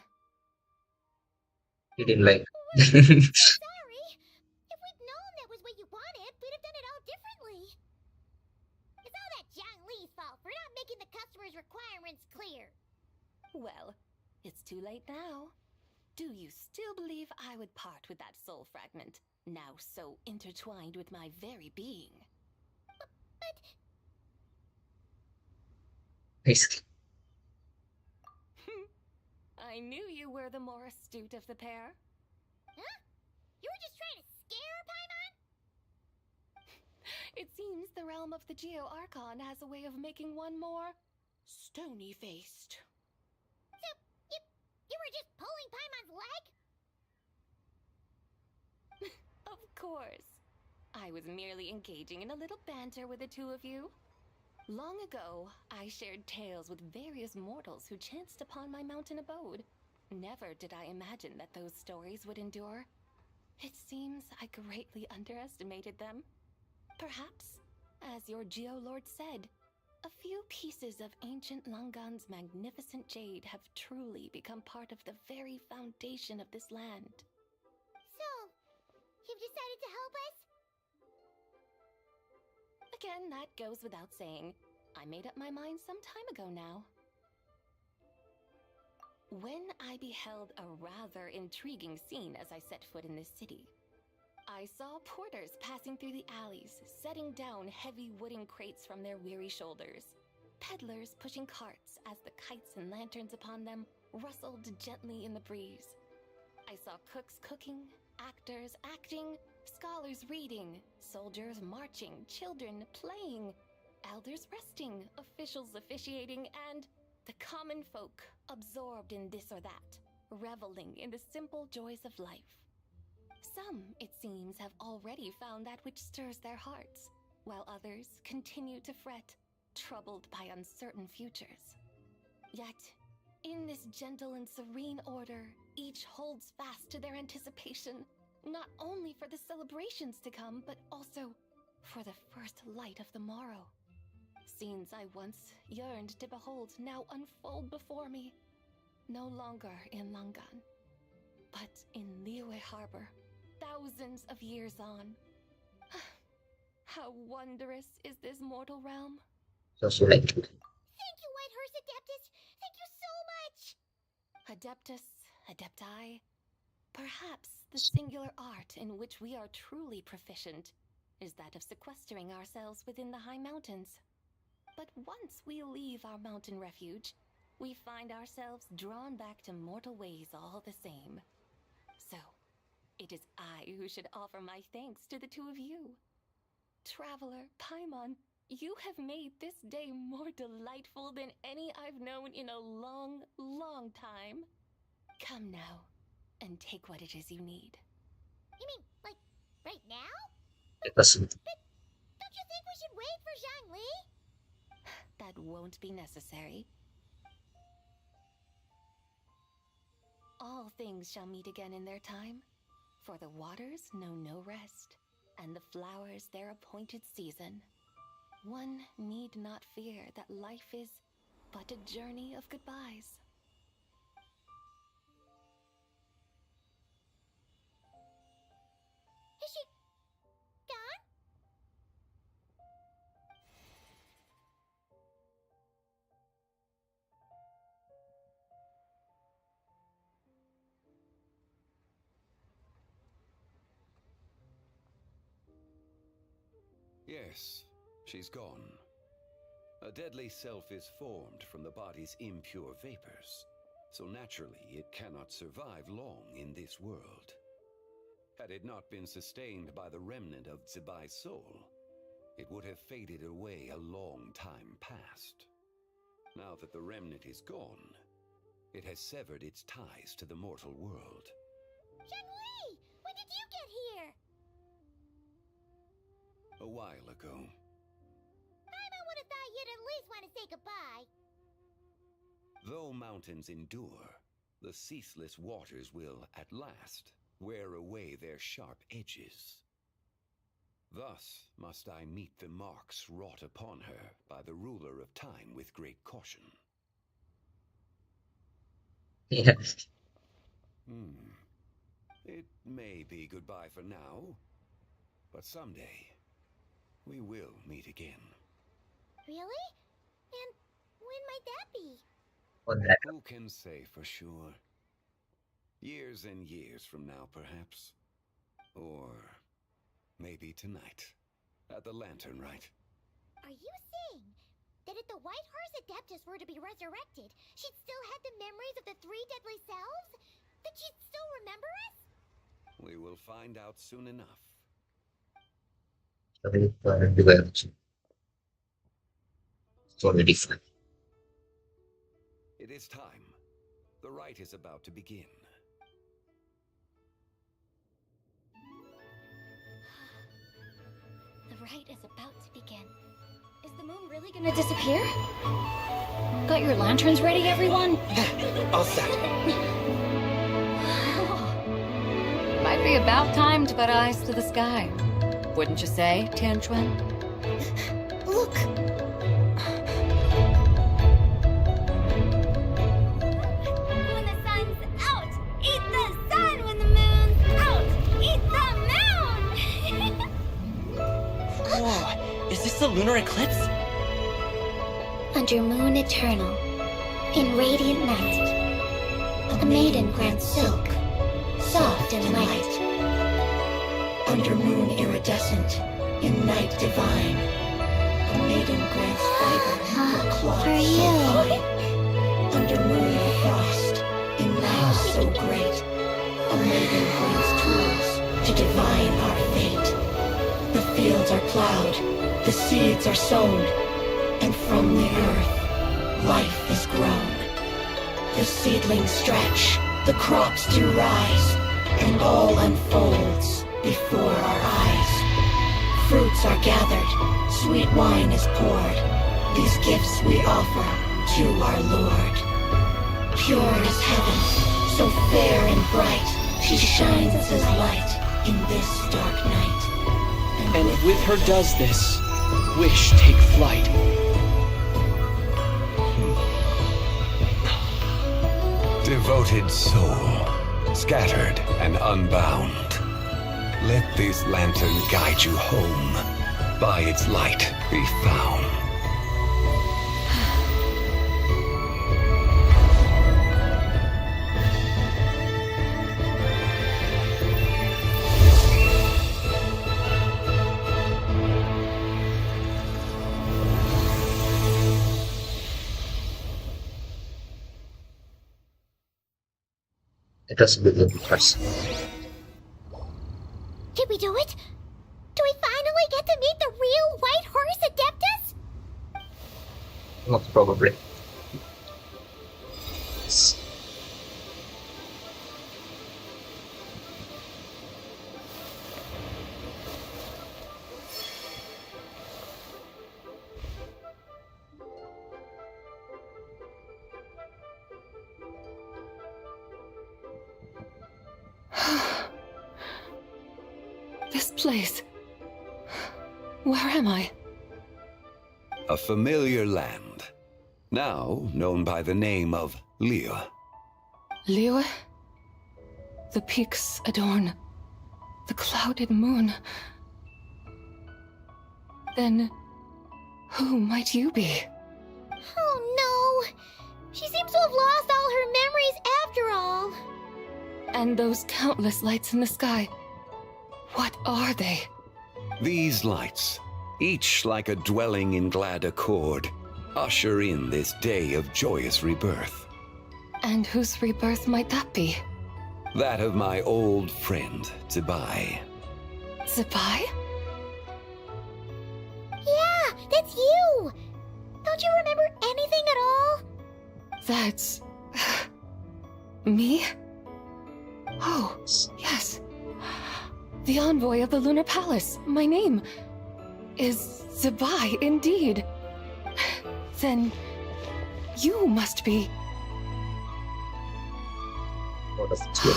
You didn't like. Sorry. If we'd known that was what you wanted, we'd have done it all differently. It's all that Zhang Li's fault for not making the customer's requirements clear. Well, it's too late now. Do you still believe I would part with that soul fragment, now so intertwined with my very being? But Basically. I knew you were the more astute of the pair. huh? You were just trying to scare Paimon? It seems the realm of the Geo Archon has a way of making one more stony-faced. So, you were just pulling Paimon's leg? Of course. I was merely engaging in a little banter with the two of you. Long ago, I shared tales with various mortals who chanced upon my mountain abode. Never did I imagine that those stories would endure. It seems I greatly underestimated them. Perhaps, as your Geolord said, a few pieces of ancient Langan's magnificent jade have truly become part of the very foundation of this land. So, you've decided to help us? again, that goes without saying. I made up my mind some time ago now. When I beheld a rather intriguing scene as I set foot in this city, I saw porters passing through the alleys, setting down heavy wooden crates from their weary shoulders. Peddlers pushing carts as the kites and lanterns upon them rustled gently in the breeze. I saw cooks cooking, actors acting, scholars reading, soldiers marching, children playing, elders resting, officials officiating, and the common folk absorbed in this or that, reveling in the simple joys of life. Some, it seems, have already found that which stirs their hearts, while others continue to fret, troubled by uncertain futures. Yet, in this gentle and serene order, each holds fast to their anticipation, not only for the celebrations to come, but also for the first light of the morrow. Scenes I once yearned to behold now unfold before me, no longer in Langan, but in Liyue Harbor, thousands of years on. How wondrous is this mortal realm? So she like Thank you, Whitehurst Adeptus. Thank you so much. Adeptus, Adepti, perhaps the singular art in which we are truly proficient is that of sequestering ourselves within the high mountains. But once we leave our mountain refuge, we find ourselves drawn back to mortal ways all the same. So, it is I who should offer my thanks to the two of you. Traveler, Paimon, you have made this day more delightful than any I've known in a long, long time. Come now, and take what it is you need. You mean, like, right now? because But don't you think we should wait for Zhangli? That won't be necessary. All things shall meet again in their time, for the waters know no rest, and the flowers their appointed season. One need not fear that life is but a journey of goodbyes. Is she gone? Yes, she's gone. A deadly self is formed from the body's impure vapors, so naturally it cannot survive long in this world. Had it not been sustained by the remnant of Zibai's soul, it would have faded away a long time past. Now that the remnant is gone, it has severed its ties to the mortal world. Zhangli! When did you get here? A while ago. I would have thought you'd at least want to say goodbye. Though mountains endure, the ceaseless waters will, at last, wear away their sharp edges. Thus must I meet the marks wrought upon her by the ruler of time with great caution. yeah. It may be goodbye for now, but someday we will meet again. Really? And when might that be? On that. Who can say for sure? Years and years from now, perhaps. Or maybe tonight, at the Lantern Rite. Are you saying that if the Whitehurst Adeptus were to be resurrected, she'd still have the memories of the three deadly selves? That she'd still remember us? We will find out soon enough. Sorry for everywhere. It's already fun. It is time. The rite is about to begin. The rite is about to begin. Is the moon really gonna disappear? Got your lanterns ready, everyone? All set. Might be about time to put eyes to the sky. Wouldn't you say, Tianchuan? Look! When the sun's out, eat the sun! When the moon's out, eat the moon! Whoa, is this the lunar eclipse? Under moon eternal, in radiant night, a maiden grants silk, soft and light. Under moon iridescent, in night divine, a maiden grants fiber for cloth For so you. fine. Under moon of frost, in night so great, a maiden grants tools to divine our fate. The fields are plowed, the seeds are sown, and from the earth, life is grown. The seedlings stretch, the crops do rise, and all unfolds before our eyes. Fruits are gathered, sweet wine is poured. These gifts we offer to our Lord. Pure as heaven, so fair and bright, she shines as light in this dark night. And with her does this, wish take flight. Devoted soul, scattered and unbound, let this lantern guide you home, by its light be found. It was a bit of a first. Did we do it? Do we finally get to meet the real White Horse Adeptus? Most probably. This place. Where am I? A familiar land, now known by the name of Liyue. Liyue? The peaks adorn the clouded moon. Then, who might you be? Oh no! She seems to have lost all her memories after all. And those countless lights in the sky, what are they? These lights, each like a dwelling in glad accord, usher in this day of joyous rebirth. And whose rebirth might that be? That of my old friend, Teyvat. Zebai? Yeah, that's you! Don't you remember anything at all? That's... me? Oh, yes. The envoy of the Lunar Palace. My name is Zebai, indeed. Then you must be Lord of Geo.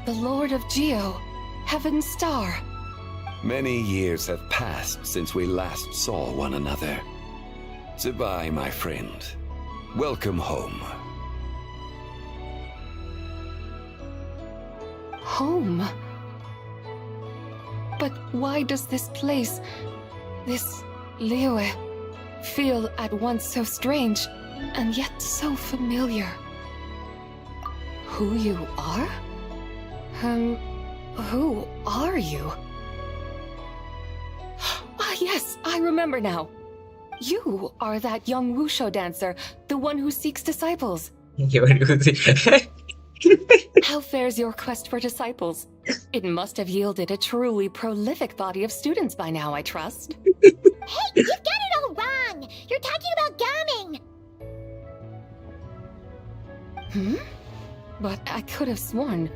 the Lord of Geo, Heaven's Star. Many years have passed since we last saw one another. Zebai, my friend, welcome home. Home? But why does this place, this Liyue, feel at once so strange and yet so familiar? Who you are? Who are you? Ah, yes, I remember now. You are that young wushu dancer, the one who seeks disciples. How fares your quest for disciples? It must have yielded a truly prolific body of students by now, I trust. Hey, you've got it all wrong! You're talking about gaming! But I could have sworn...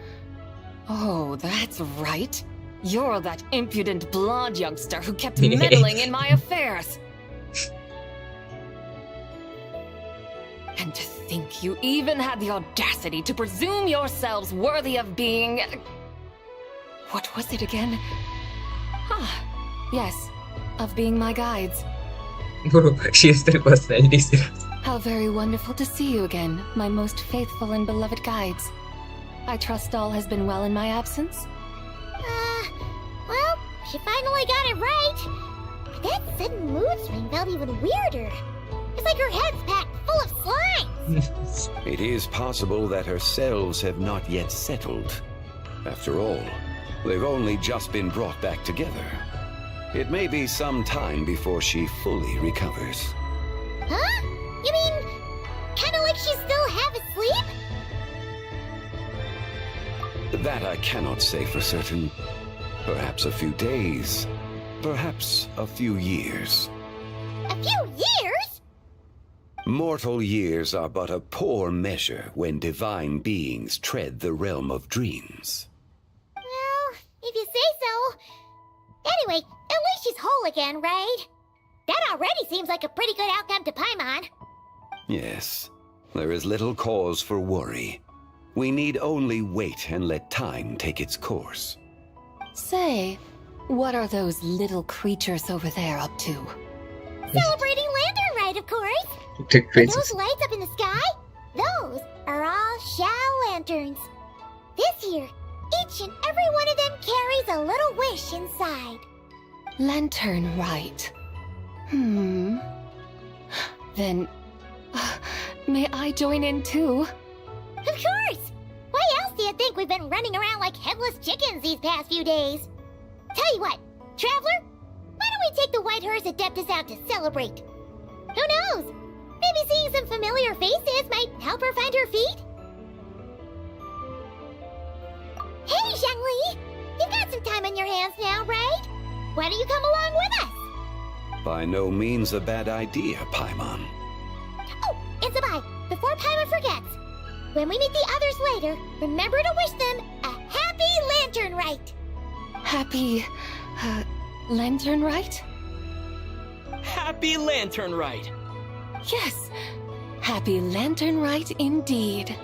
Oh, that's right. You're that impudent blonde youngster who kept meddling in my affairs. And to think you even had the audacity to presume yourselves worthy of being... What was it again? Ah, yes, of being my guides. Bro, she is the personality. How very wonderful to see you again, my most faithful and beloved guides. I trust all has been well in my absence? Well, she finally got it right. That sudden mood swing felt even weirder. It's like her head's packed full of slime. It is possible that her cells have not yet settled. After all, they've only just been brought back together. It may be some time before she fully recovers. Huh? You mean, kinda like she's still half asleep? That I cannot say for certain. Perhaps a few days. Perhaps a few years. A few years? Mortal years are but a poor measure when divine beings tread the realm of dreams. Well, if you say so. Anyway, at least she's whole again, right? That already seems like a pretty good outcome to Paimon. Yes, there is little cause for worry. We need only wait and let time take its course. Say, what are those little creatures over there up to? Celebrating Lantern Rite, of course. The Those princess. lights up in the sky? Those are all Shao lanterns. This year, each and every one of them carries a little wish inside. Lantern Rite. Then, may I join in too? Of course! Why else do you think we've been running around like headless chickens these past few days? Tell you what, Traveler, why don't we take the White Hearse Adeptus out to celebrate? Who knows? Maybe seeing some familiar faces might help her find her feet? Hey, Zhangli! You've got some time on your hands now, right? Why don't you come along with us? By no means a bad idea, Paimon. Oh, and Sabai, before Paimon forgets, when we meet the others later, remember to wish them a happy Lantern Rite! Happy, Lantern Rite? Happy Lantern Rite! Yes, happy Lantern Rite indeed.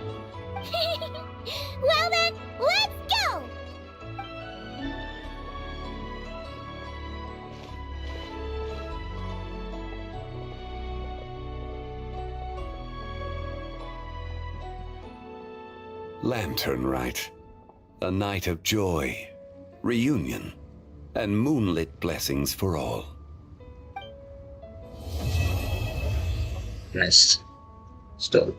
Well then, let's go! Lantern Rite. A night of joy, reunion, and moonlit blessings for all. Nice. Still.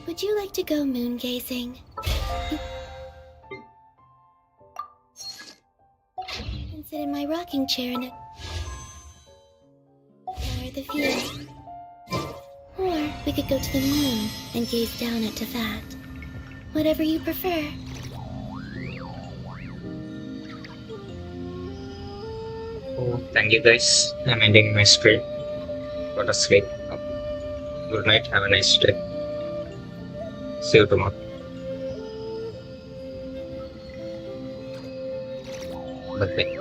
Would you like to go moon gazing? And sit in my rocking chair and admire the view. Or we could go to the moon and gaze down at Teyvat. Whatever you prefer. Oh, thank you guys. I'm ending my stream. Got to sleep. Good night. Have a nice day. See you tomorrow. Bye.